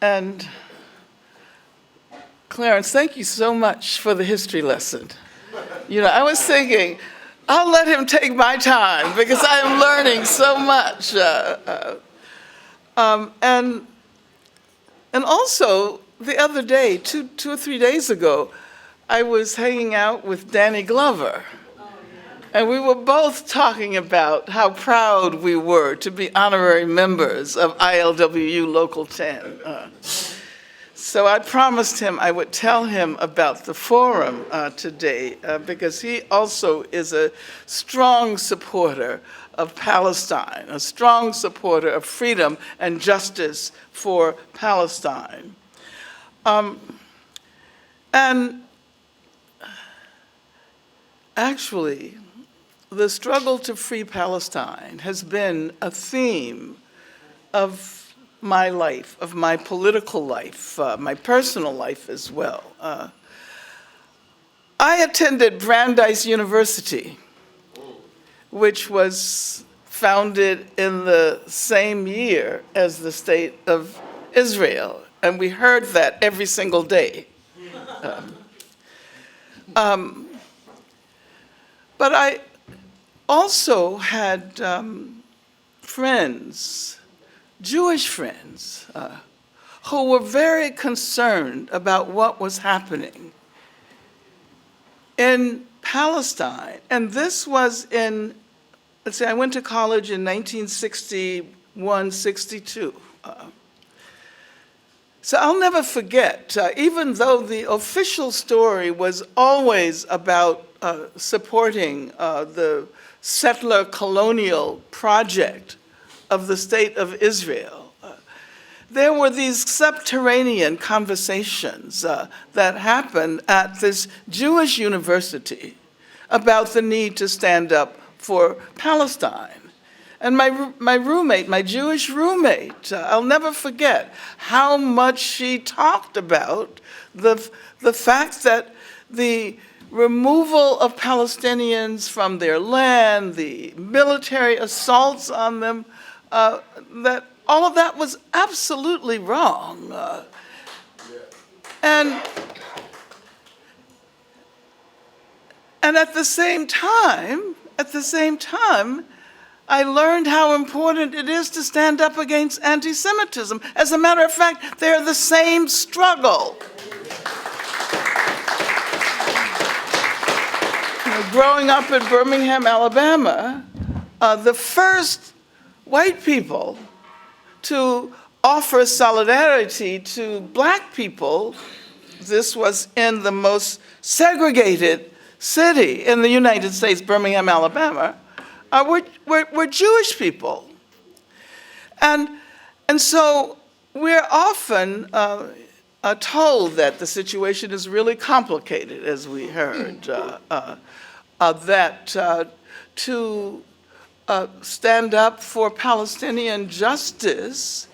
And Clarence, thank you so much for the history lesson. You know, I was thinking, I'll let him take my time because I am learning so much. And also, the other day, two or 3 days ago, I was hanging out with Danny Glover, and we were both talking about how proud we were to be honorary members of ILWU Local 10. So I promised him I would tell him about the forum today because he also is a strong supporter of Palestine, a strong supporter of freedom and justice for Palestine. And actually, the struggle to free Palestine has been a theme of my life, of my political life, my personal life as well. I attended Brandeis University, which was founded in the same year as the State of Israel. And we heard that every single day. But I also had friends, Jewish friends, who were very concerned about what was happening in Palestine. And this was in, let's say, I went to college in 1961, 62. So I'll never forget, even though the official story was always about supporting the settler colonial project of the State of Israel, there were these subterranean conversations that happened at this Jewish university about the need to stand up for Palestine. And my roommate, my Jewish roommate, I'll never forget how much she talked about the fact that the removal of Palestinians from their land, the military assaults on them, that all of that was absolutely wrong. And at the same time, I learned how important it is to stand up against anti-Semitism. As a matter of fact, they're the same struggle. Growing up in Birmingham, Alabama, the first white people to offer solidarity to black people, this was in the most segregated city in the United States, Birmingham, Alabama, were Jewish people. And so we're often told that the situation is really complicated, as we heard, that to stand up for Palestinian justice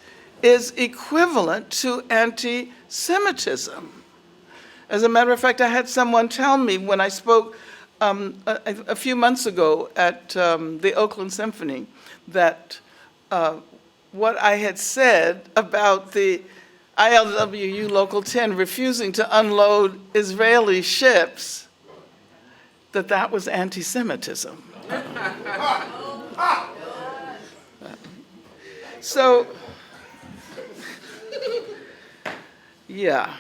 is equivalent to anti-Semitism. As a matter of fact, I had someone tell me when I spoke a few months ago at the Oakland Symphony that what I had said about the ILWU Local 10 refusing to unload Israeli ships, that was anti-Semitism. So, yeah.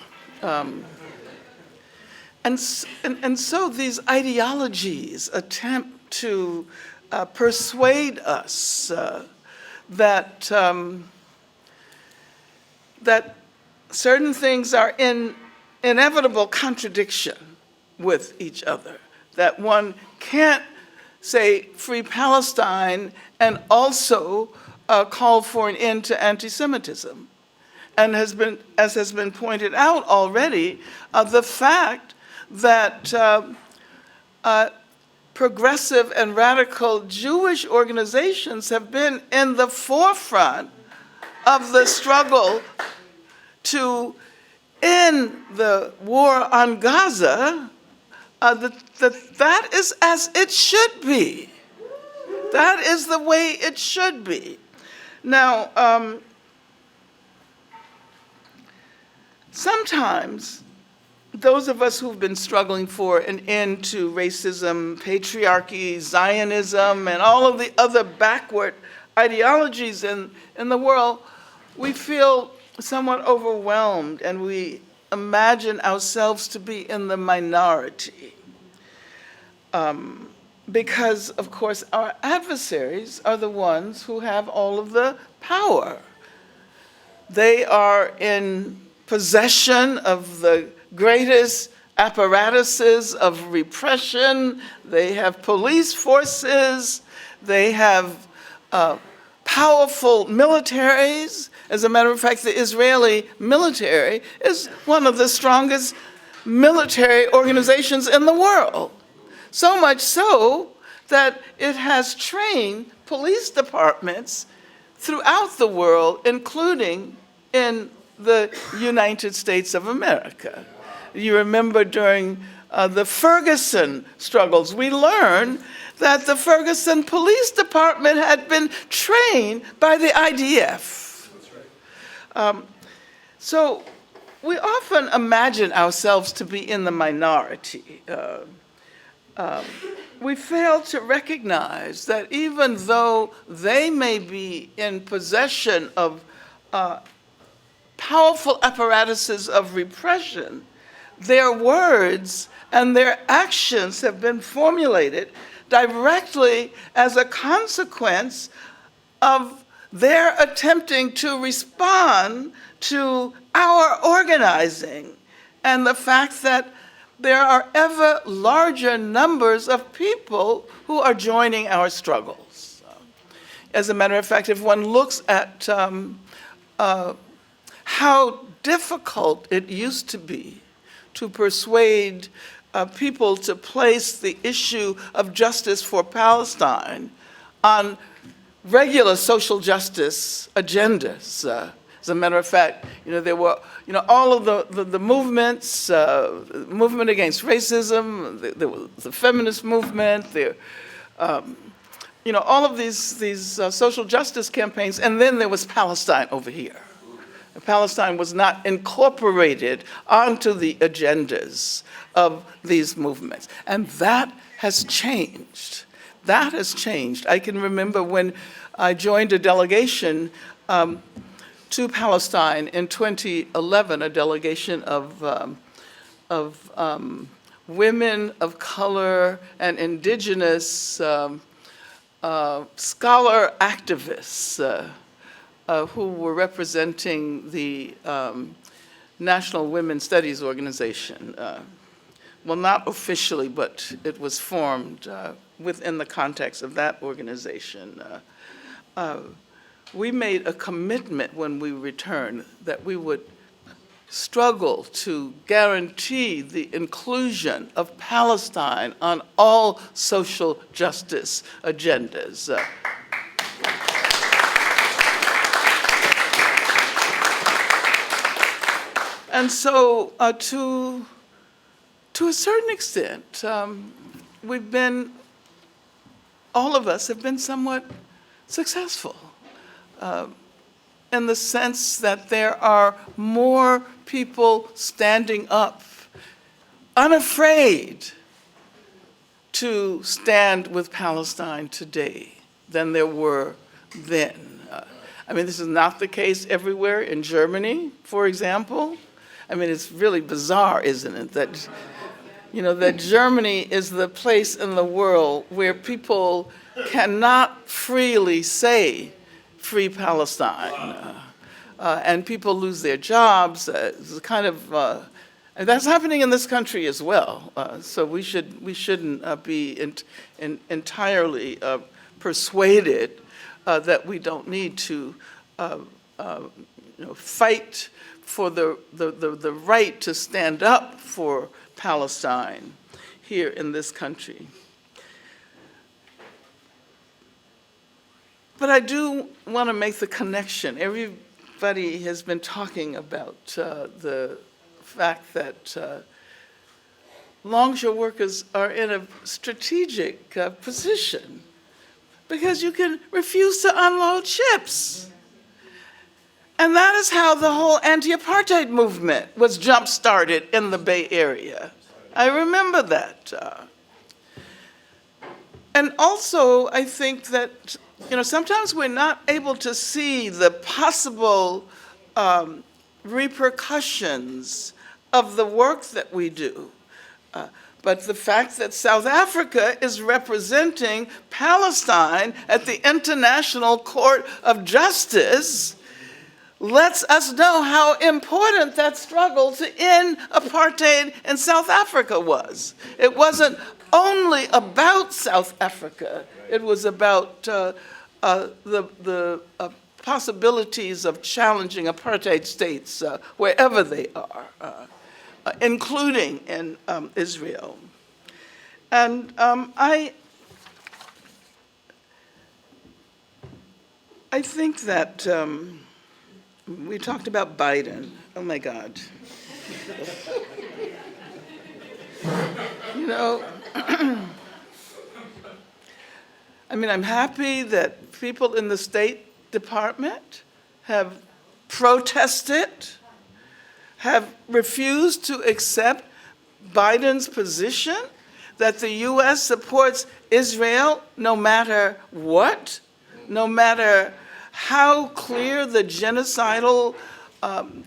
And so these ideologies attempt to persuade us that certain things are in inevitable contradiction with each other, that one can't say free Palestine and also call for an end to anti-Semitism. And as has been pointed out already, the fact that progressive and radical Jewish organizations have been in the forefront of the struggle to end the war on Gaza, that is as it should be. That is the way it should be. Now, sometimes those of us who've been struggling for an end to racism, patriarchy, Zionism, and all of the other backward ideologies in the world, we feel somewhat overwhelmed and we imagine ourselves to be in the minority. Because, of course, our adversaries are the ones who have all of the power. They are in possession of the greatest apparatuses of repression. They have police forces. They have powerful militaries. As a matter of fact, the Israeli military is one of the strongest military organizations in the world. So much so that it has trained police departments throughout the world, including in the United States of America. You remember during the Ferguson struggles, we learn that the Ferguson Police Department had been trained by the IDF. So we often imagine ourselves to be in the minority. We fail to recognize that even though they may be in possession of powerful apparatuses of repression, their words and their actions have been formulated directly as a consequence of their attempting to respond to our organizing and the fact that there are ever larger numbers of people who are joining our struggles. As a matter of fact, if one looks at how difficult it used to be to persuade people to place the issue of justice for Palestine on regular social justice agendas. As a matter of fact, there were, all of the movements, movement against racism, there was the feminist movement, there, all of these social justice campaigns, and then there was Palestine over here. Palestine was not incorporated onto the agendas of these movements. And that has changed. That has changed. I can remember when I joined a delegation to Palestine in 2011, a delegation of women of color and indigenous scholar activists who were representing the National Women's Studies Organization. Well, not officially, but it was formed within the context of that organization. We made a commitment when we returned that we would struggle to guarantee the inclusion of Palestine on all social justice agendas. And so to a certain extent, all of us have been somewhat successful in the sense that there are more people standing up, unafraid to stand with Palestine today than there were then. This is not the case everywhere. In Germany, for example, it's really bizarre, isn't it, that that Germany is the place in the world where people cannot freely say free Palestine, and people lose their jobs. It's kind of, and that's happening in this country as well. So we shouldn't be entirely persuaded that we don't need to fight for the right to stand up for Palestine here in this country. But I do want to make the connection. Everybody has been talking about the fact that longshore workers are in a strategic position because you can refuse to unload ships. And that is how the whole anti-apartheid movement was jump-started in the Bay Area. I remember that. And also, I think that sometimes we're not able to see the possible repercussions of the work that we do. But the fact that South Africa is representing Palestine at the International Court of Justice lets us know how important that struggle to end apartheid in South Africa was. It wasn't only about South Africa. It was about the possibilities of challenging apartheid states wherever they are, including in Israel. And I think that we talked about Biden. Oh my God. You know, I mean, I'm happy that people in the State Department have protested, have refused to accept Biden's position that the U.S. supports Israel no matter what, no matter how clear the genocidal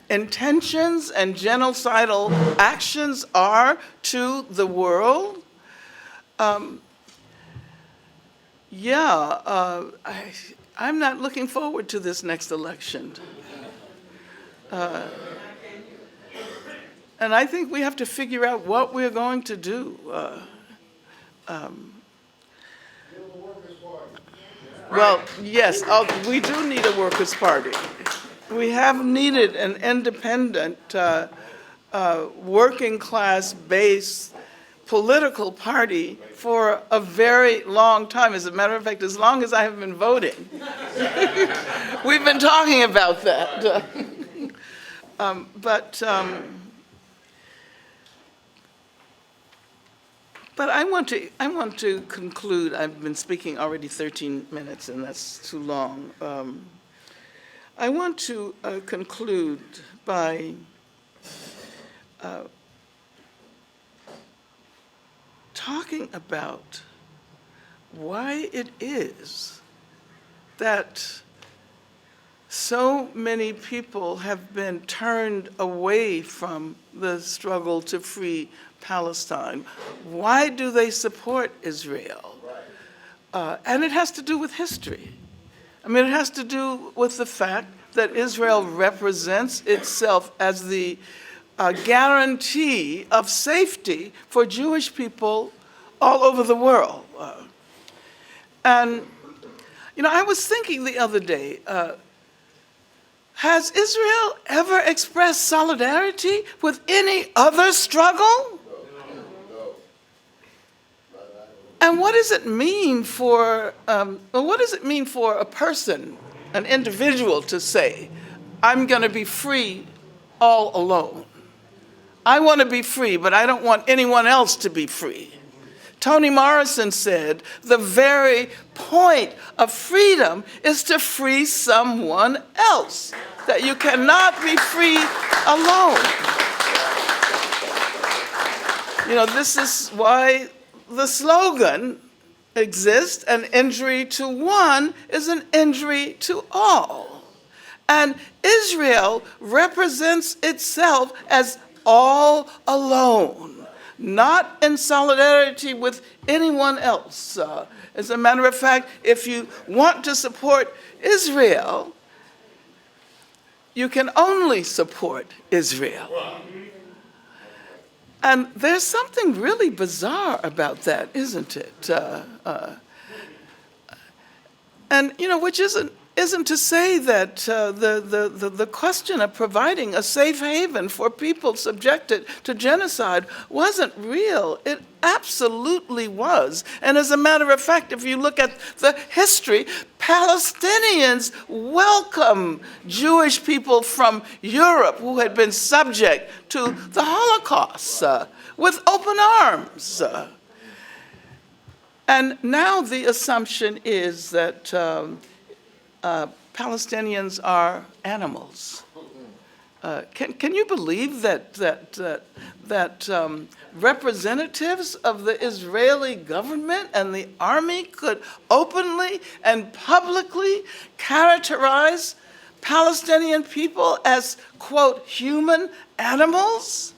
intentions and genocidal actions are to the world. I'm not looking forward to this next election. And I think we have to figure out what we're going to do. Well, yes, we do need a workers' party. We have needed an independent, working class-based political party for a very long time. As a matter of fact, as long as I have been voting. We've been talking about that. But I want to conclude. I've been speaking already 13 minutes, and that's too long. I want to conclude by talking about why it is that so many people have been turned away from the struggle to free Palestine. Why do they support Israel? And it has to do with history. I mean, it has to do with the fact that Israel represents itself as the guarantee of safety for Jewish people all over the world. And, you know, I was thinking the other day, has Israel ever expressed solidarity with any other struggle? And what does it mean for a person, an individual, to say, I'm going to be free all alone? I want to be free, but I don't want anyone else to be free. Toni Morrison said, the very point of freedom is to free someone else, that you cannot be free alone. You know, this is why the slogan exists, an injury to one is an injury to all. And Israel represents itself as all alone, not in solidarity with anyone else. As a matter of fact, if you want to support Israel, you can only support Israel. And there's something really bizarre about that, isn't it? And, you know, which isn't to say that the question of providing a safe haven for people subjected to genocide wasn't real. It absolutely was. And as a matter of fact, if you look at the history, Palestinians welcome Jewish people from Europe who had been subject to the Holocaust with open arms. And now the assumption is that Palestinians are animals. Can you believe that representatives of the Israeli government and the army could openly and publicly characterize Palestinian people as, quote, human animals?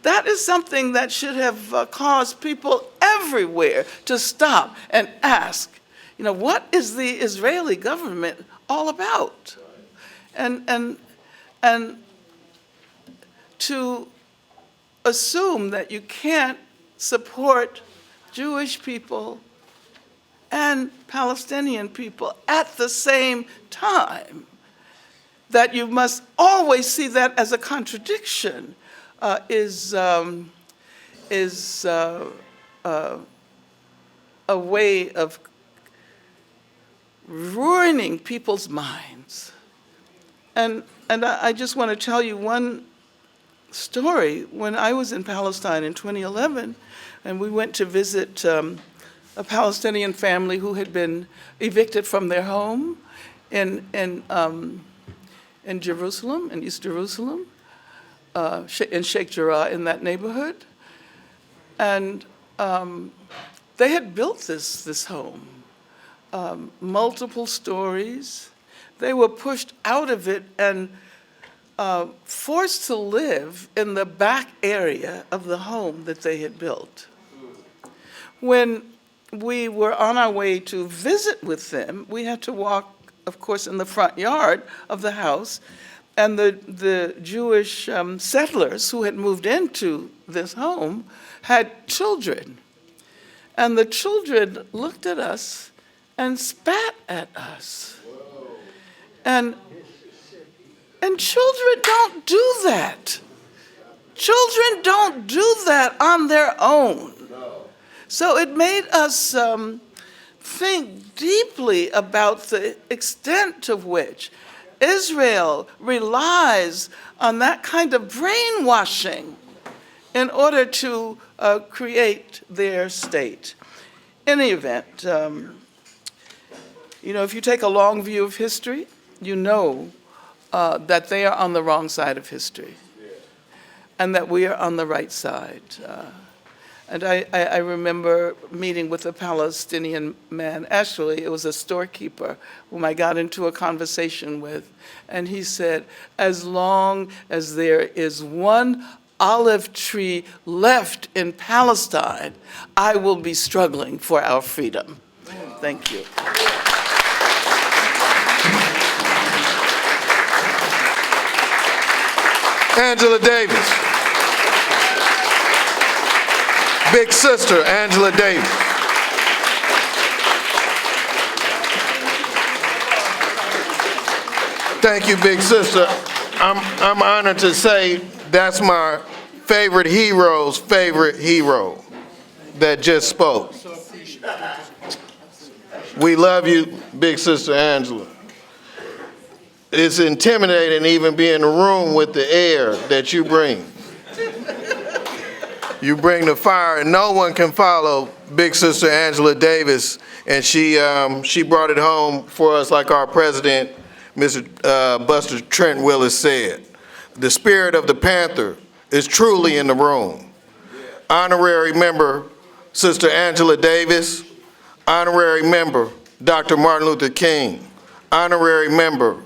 That is something that should have caused people everywhere to stop and ask, you know, what is the Israeli government all about? And to assume that you can't support Jewish people and Palestinian people at the same time, that you must always see that as a contradiction, is a way of ruining people's minds. And I just want to tell you one story. When I was in Palestine in 2011, and we went to visit a Palestinian family who had been evicted from their home in Jerusalem, in East Jerusalem, in Sheikh Jarrah, in that neighborhood. And they had built this home, multiple stories. They were pushed out of it and forced to live in the back area of the home that they had built. When we were on our way to visit with them, we had to walk, of course, in the front yard of the house, and the Jewish settlers who had moved into this home had children. And the children looked at us and spat at us. And children don't do that. Children don't do that on their own. So it made us think deeply about the extent to which Israel relies on that kind of brainwashing in order to create their state. In any event, if you take a long view of history, you know that they are on the wrong side of history and that we are on the right side. And I remember meeting with a Palestinian man. Actually, it was a storekeeper whom I got into a conversation with. And he said, as long as there is one olive tree left in Palestine, I will be struggling for our freedom. Thank you. Angela Davis. Big sister, Angela Davis. Thank you, big sister. I'm honored to say that's my favorite hero's favorite hero that just spoke. We love you, big sister Angela. It's intimidating even being in the room with the air that you bring. You bring the fire, and no one can follow big sister Angela Davis, and she brought it home for us like our president, Mr. Buster Trent Willis said. The spirit of the Panther is truly in the room. Honorary member, Sister Angela Davis. Honorary member, Dr. Martin Luther King. Honorary member,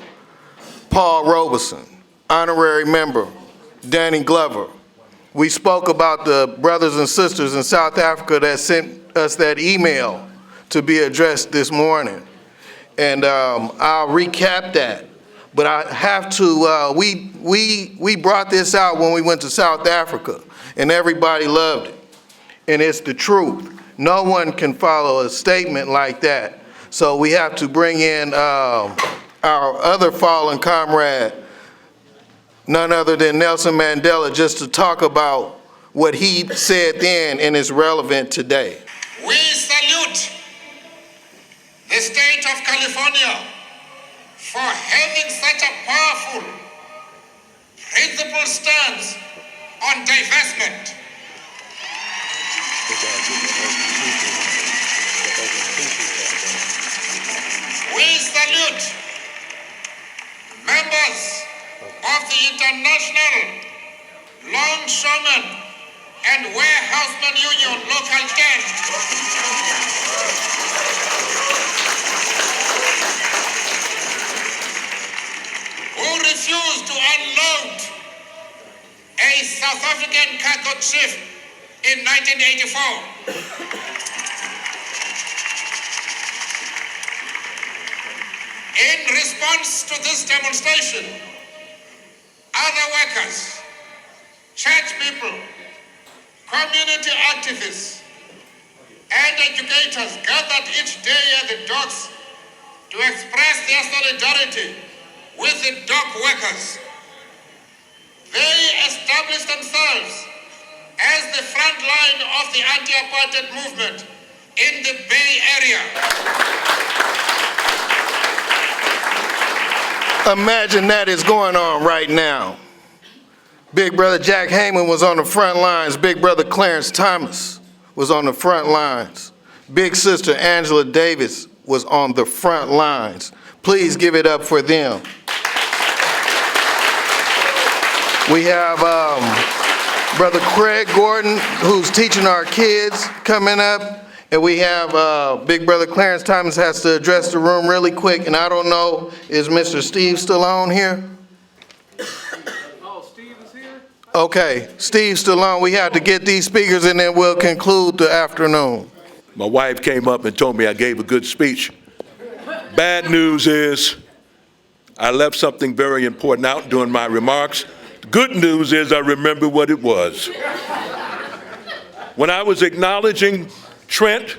Paul Robeson. Honorary member, Danny Glover. We spoke about the brothers and sisters in South Africa that sent us that email to be addressed this morning. And I'll recap that. But I have to, we brought this out when we went to South Africa, and everybody loved it. And it's the truth. No one can follow a statement like that. So we have to bring in our other fallen comrade, none other than Nelson Mandela, just to talk about what he said then and is relevant today. We salute the state of California for having such a powerful, principled stance on divestment. We salute members of the International Longshoremen and Warehousemen Union Local 10. Who refused to unload a South African cargo ship in 1984. In response to this demonstration, other workers, church people, community activists, and educators gathered each day at the docks to express their solidarity with the dock workers. They established themselves as the front line of the anti-apartheid movement in the Bay Area. Imagine that is going on right now. Big brother Jack Heyman was on the front lines. Big brother Clarence Thomas was on the front lines. Big sister Angela Davis was on the front lines. Please give it up for them. We have Brother Craig Gordon, who's teaching our kids, coming up. And we have Big Brother Clarence Thomas has to address the room really quick. And I don't know, is Mr. Steve still on here? Oh, Steve is here? Okay, Steve's still on. We have to get these speakers and then we'll conclude the afternoon. My wife came up and told me I gave a good speech. Bad news is I left something very important out during my remarks. The good news is I remember what it was. When I was acknowledging Trent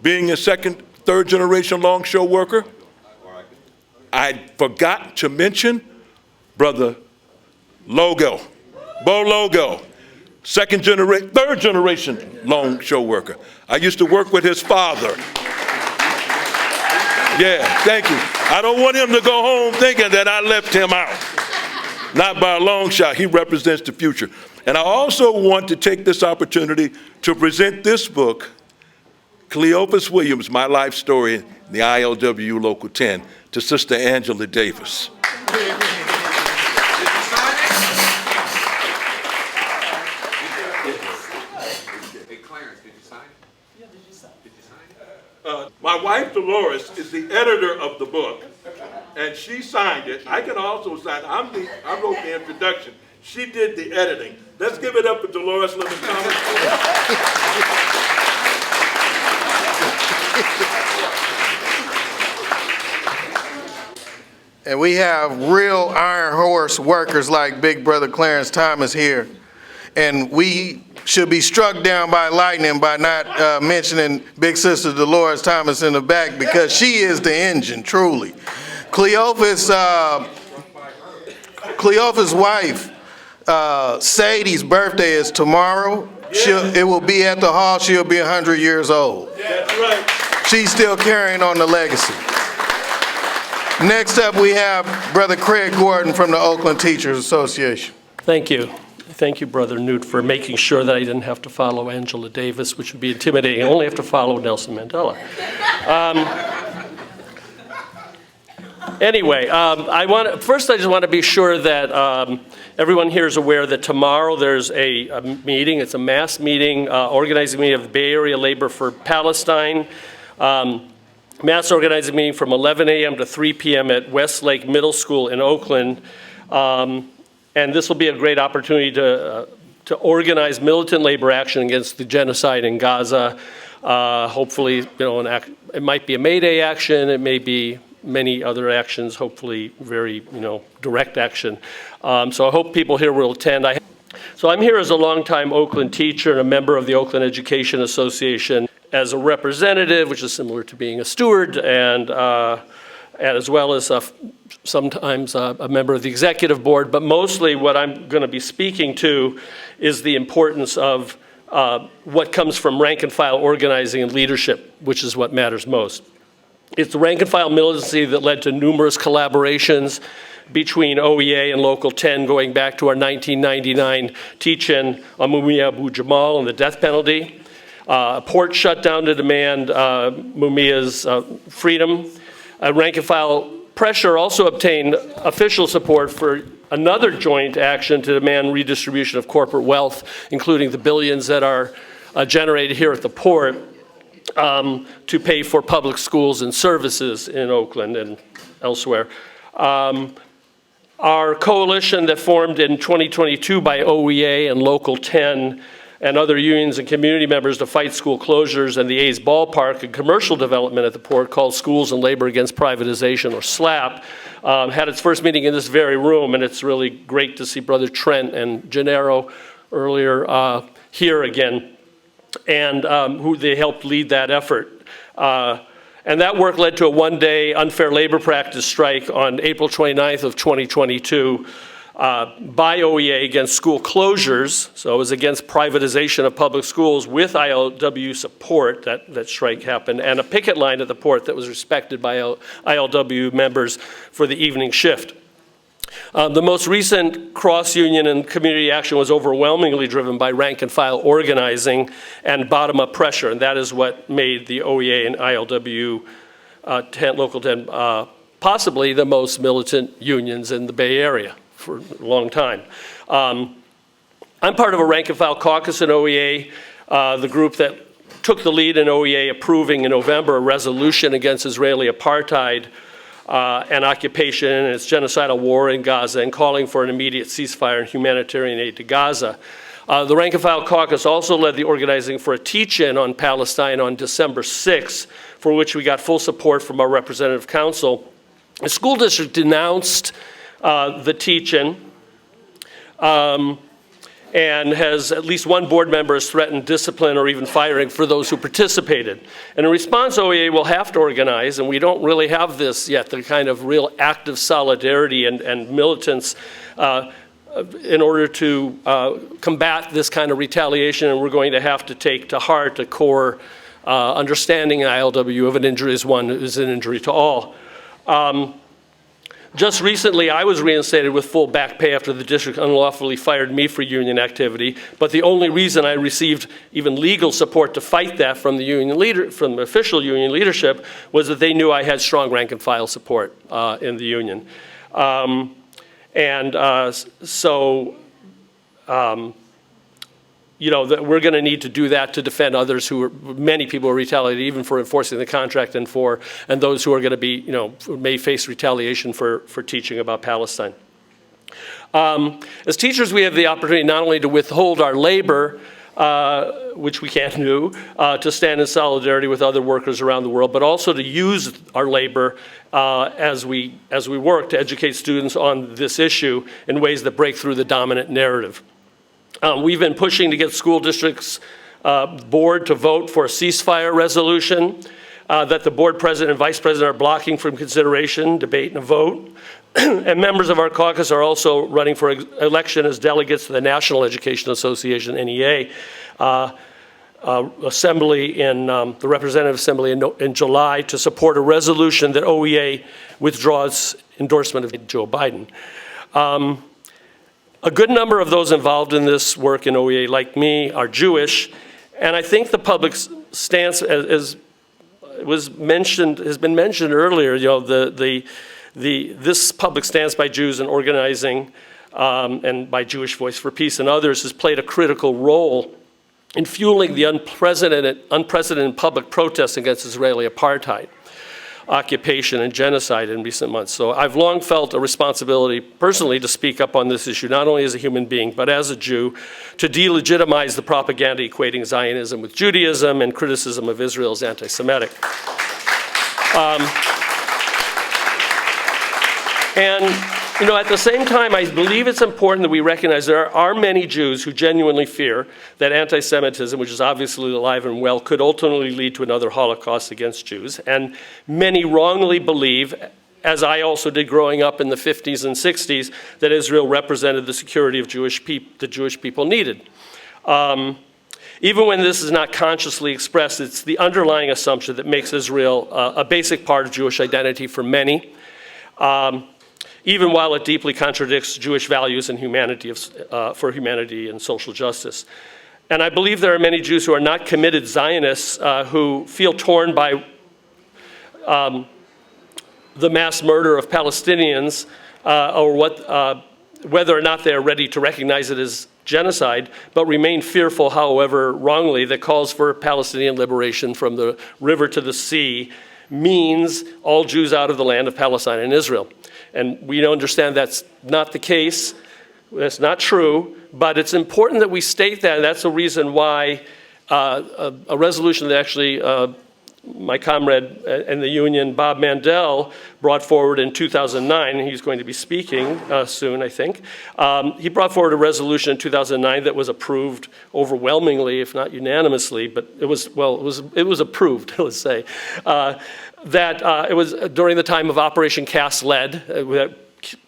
being a second, third generation longshore worker, I forgot to mention Brother Logo, Bo Logo, third generation longshore worker. I used to work with his father. Yeah, thank you. I don't want him to go home thinking that I left him out. Not by a long shot. He represents the future. And I also want to take this opportunity to present this book, Cleophas Williams, My Life Story, in the ILWU Local 10, to Sister Angela Davis. Hey, Clarence, did you sign it? Yeah, did you sign it? My wife, Dolores, is the editor of the book, and she signed it. I can also sign. I wrote the introduction. She did the editing. Let's give it up for Dolores Lemon Thomas. And we have real iron horse workers like Big Brother Clarence Thomas here. And we should be struck down by lightning by not mentioning Big Sister Dolores Thomas in the back, because she is the engine, truly. Cleophas' wife, Sadie's birthday is tomorrow. It will be at the hall. She'll be 100 years old. That's right. She's still carrying on the legacy. Next up, we have Brother Craig Gordon from the Oakland Teachers Association. Thank you. Thank you, Brother Newt, for making sure that I didn't have to follow Angela Davis, which would be intimidating. I only have to follow Nelson Mandela. Anyway, first I just want to be sure that everyone here is aware that tomorrow there's a meeting. It's a mass meeting, organizing meeting of the Bay Area Labor for Palestine. Mass organizing meeting from 11 a.m. to 3 p.m. at Westlake Middle School in Oakland. And this will be a great opportunity to organize militant labor action against the genocide in Gaza. Hopefully, it might be a May Day action. It may be many other actions, hopefully very, direct action. So I hope people here will attend. So I'm here as a longtime Oakland teacher and a member of the Oakland Education Association as a representative, which is similar to being a steward, and as well as sometimes a member of the executive board. But mostly what I'm going to be speaking to is the importance of what comes from rank and file organizing and leadership, which is what matters most. It's the rank and file militancy that led to numerous collaborations between OEA and Local 10 going back to our 1999 teach-in on Mumia Abu Jamal and the death penalty. A port shut down to demand Mumia's freedom. Rank and file pressure also obtained official support for another joint action to demand redistribution of corporate wealth, including the billions that are generated here at the port, to pay for public schools and services in Oakland and elsewhere. Our coalition that formed in 2022 by OEA and Local 10 and other unions and community members to fight school closures and the A's ballpark and commercial development at the port, called Schools and Labor Against Privatization, or SLAP, had its first meeting in this very room, and it's really great to see Brother Trent and Gennaro earlier here again, and who they helped lead that effort. And that work led to a one-day unfair labor practice strike on April 29th of 2022 by OEA against school closures. So it was against privatization of public schools with ILWU support that strike happened, and a picket line at the port that was respected by ILWU members for the evening shift. The most recent cross-union and community action was overwhelmingly driven by rank-and-file organizing and bottom-up pressure, and that is what made the OEA and ILWU Local 10 possibly the most militant unions in the Bay Area for a long time. I'm part of a rank-and-file caucus in OEA, the group that took the lead in OEA approving in November a resolution against Israeli apartheid and occupation and its genocidal war in Gaza and calling for an immediate ceasefire and humanitarian aid to Gaza. The rank-and-file caucus also led the organizing for a teach-in on Palestine on December 6th, for which we got full support from our representative council. The school district denounced the teach-in and has at least one board member has threatened discipline or even firing for those who participated. And in response, OEA will have to organize, and we don't really have this yet, the kind of real active solidarity and militance in order to combat this kind of retaliation, and we're going to have to take to heart a core understanding in ILWU of an injury is one is an injury to all. Just recently, I was reinstated with full back pay after the district unlawfully fired me for union activity, but the only reason I received even legal support to fight that from the union from the official union leadership was that they knew I had strong rank and file support in the union. You know, that we're going to need to do that to defend others who are, many people are retaliated even for enforcing the contract and those who are going to be, you know, may face retaliation for teaching about Palestine. As teachers, we have the opportunity not only to withhold our labor, which we can't do, to stand in solidarity with other workers around the world, but also to use our labor as we work to educate students on this issue in ways that break through the dominant narrative. We've been pushing to get school districts board to vote for a ceasefire resolution that the board president and vice president are blocking from consideration, debate, and a vote. And members of our caucus are also running for election as delegates to the National Education Association, NEA, assembly in the Representative Assembly in July to support a resolution that OEA withdraws endorsement of Joe Biden. A good number of those involved in this work in OEA, like me, are Jewish, and I think the public stance, as has been mentioned earlier, you know, this public stance by Jews in organizing and by Jewish Voice for Peace and others has played a critical role in fueling the unprecedented public protests against Israeli apartheid, occupation, and genocide in recent months. So I've long felt a responsibility personally to speak up on this issue, not only as a human being, but as a Jew, to delegitimize the propaganda equating Zionism with Judaism and criticism of Israel as anti-Semitic. And, you know, at the same time, I believe it's important that we recognize there are many Jews who genuinely fear that anti-Semitism, which is obviously alive and well, could ultimately lead to another Holocaust against Jews. And many wrongly believe, as I also did growing up in the 50s and 60s, that Israel represented the security of the Jewish people needed. Even when this is not consciously expressed, it's the underlying assumption that makes Israel a basic part of Jewish identity for many. Even while it deeply contradicts Jewish values and humanity for humanity and social justice. And I believe there are many Jews who are not committed Zionists who feel torn by the mass murder of Palestinians or whether or not they are ready to recognize it as genocide, but remain fearful, however wrongly, that calls for Palestinian liberation from the river to the sea means all Jews out of the land of Palestine and Israel. And we understand that's not the case, that's not true, but it's important that we state that, and that's the reason why a resolution that actually my comrade in the union, Bob Mandel, brought forward in 2009, and he's going to be speaking soon, I think. He brought forward a resolution in 2009 that was approved overwhelmingly, if not unanimously, but it was approved, let's say. It was during the time of Operation Cast Lead that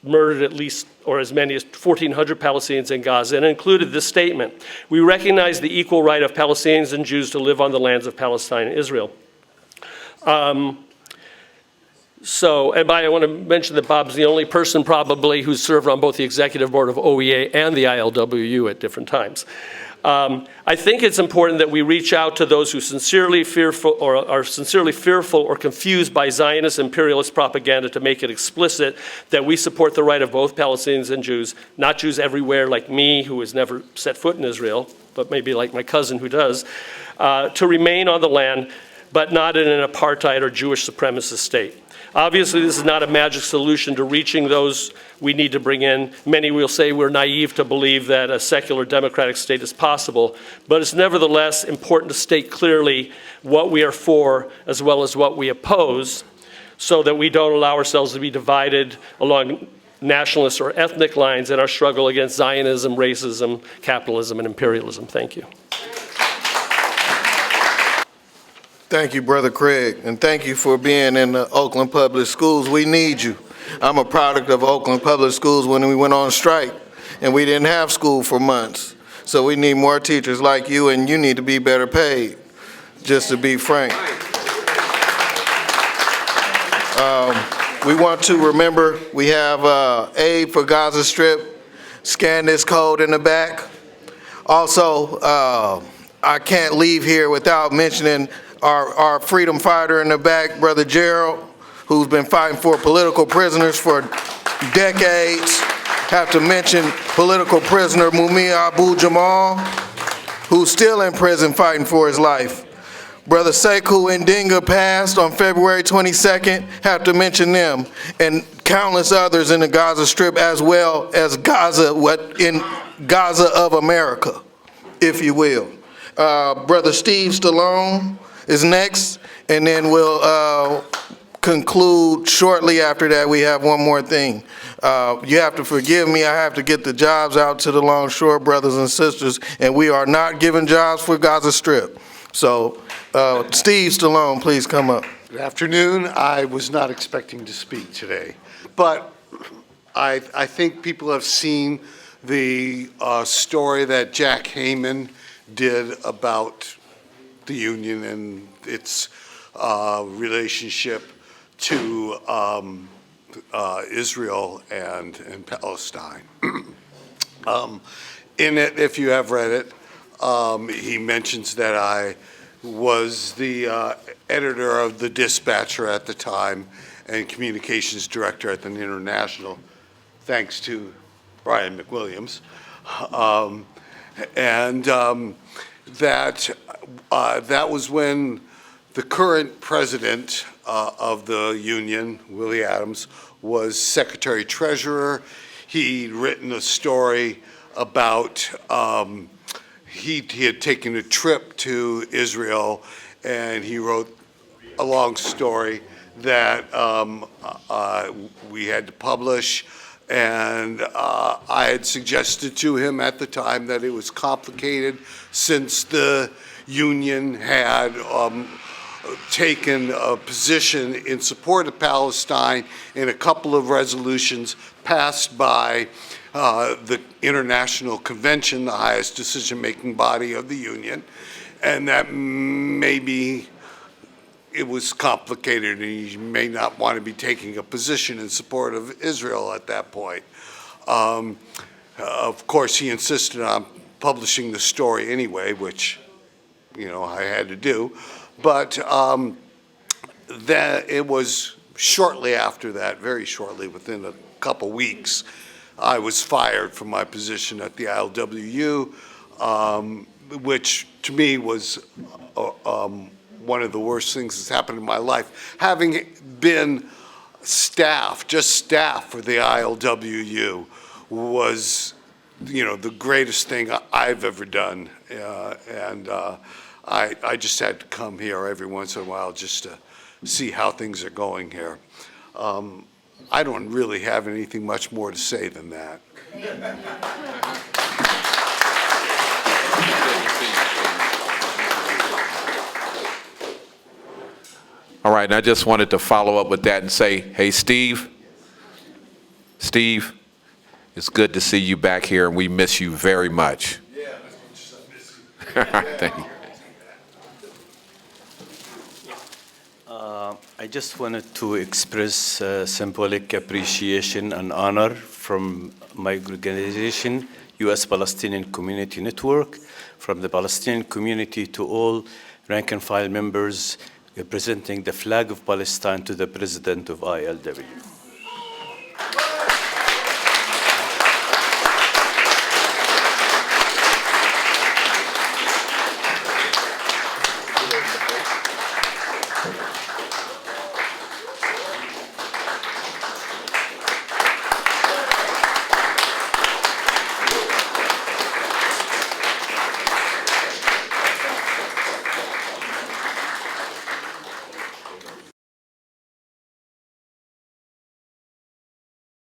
murdered at least or as many as 1,400 Palestinians in Gaza, and included this statement: "We recognize the equal right of Palestinians and Jews to live on the lands of Palestine and Israel." So, and I want to mention that Bob's the only person probably who's served on both the executive board of OEA and the ILWU at different times. I think it's important that we reach out to those who sincerely fearful or are sincerely fearful or confused by Zionist imperialist propaganda to make it explicit that we support the right of both Palestinians and Jews, not Jews everywhere like me, who has never set foot in Israel, but maybe like my cousin who does, to remain on the land, but not in an apartheid or Jewish supremacist state. Obviously, this is not a magic solution to reaching those we need to bring in. Many will say we're naive to believe that a secular democratic state is possible, but it's nevertheless important to state clearly what we are for as well as what we oppose, so that we don't allow ourselves to be divided along nationalist or ethnic lines in our struggle against Zionism, racism, capitalism, and imperialism. Thank you. Thank you, Brother Craig, and thank you for being in the Oakland Public Schools. We need you. I'm a product of Oakland Public Schools when we went on strike, and we didn't have school for months. So we need more teachers like you, and you need to be better paid, just to be frank. We want to remember we have aid for Gaza Strip. Scan this code in the back. Also, I can't leave here without mentioning our freedom fighter in the back, Brother Gerald, who's been fighting for political prisoners for decades. Have to mention political prisoner Mumia Abu Jamal, who's still in prison fighting for his life. Brother Sekou Ndinga passed on February 22nd. Have to mention them, and countless others in the Gaza Strip, as well as Gaza, in Gaza of America, if you will. Brother Steve Stallone is next, and then we'll conclude shortly after that. We have one more thing. You have to forgive me. I have to get the jobs out to the Longshore brothers and sisters, and we are not giving jobs for Gaza Strip. So, Steve Stallone, please come up. Good afternoon. I was not expecting to speak today, but I think people have seen the story that Jack Heyman did about the Union and its relationship to Israel and Palestine. In it, if you have read it, he mentions that I was the editor of the Dispatcher at the time and communications director at the International, thanks to Brian McWilliams. That was when the current president of the Union, Willie Adams, was Secretary Treasurer. He'd written a story about he had taken a trip to Israel, and he wrote a long story that we had to publish. And I had suggested to him at the time that it was complicated since the Union had taken a position in support of Palestine in a couple of resolutions passed by the International Convention, the highest decision-making body of the Union, and that maybe it was complicated and he may not want to be taking a position in support of Israel at that point. Of course, he insisted on publishing the story anyway, which, you know, I had to do. But then it was shortly after that, very shortly, within a couple weeks, I was fired from my position at the ILWU, which to me was one of the worst things that's happened in my life. Having been staff, just staff for the ILWU was, you know, the greatest thing I've ever done. I just had to come here every once in a while just to see how things are going here. I don't really have anything much more to say than that. All right, and I just wanted to follow up with that and say, hey, Steve, it's good to see you back here, and we miss you very much. Yeah, I miss you. Thank you. I just wanted to express symbolic appreciation and honor from my organization, U.S. Palestinian Community Network, from the Palestinian community to all rank and file members presenting the flag of Palestine to the President of ILWU.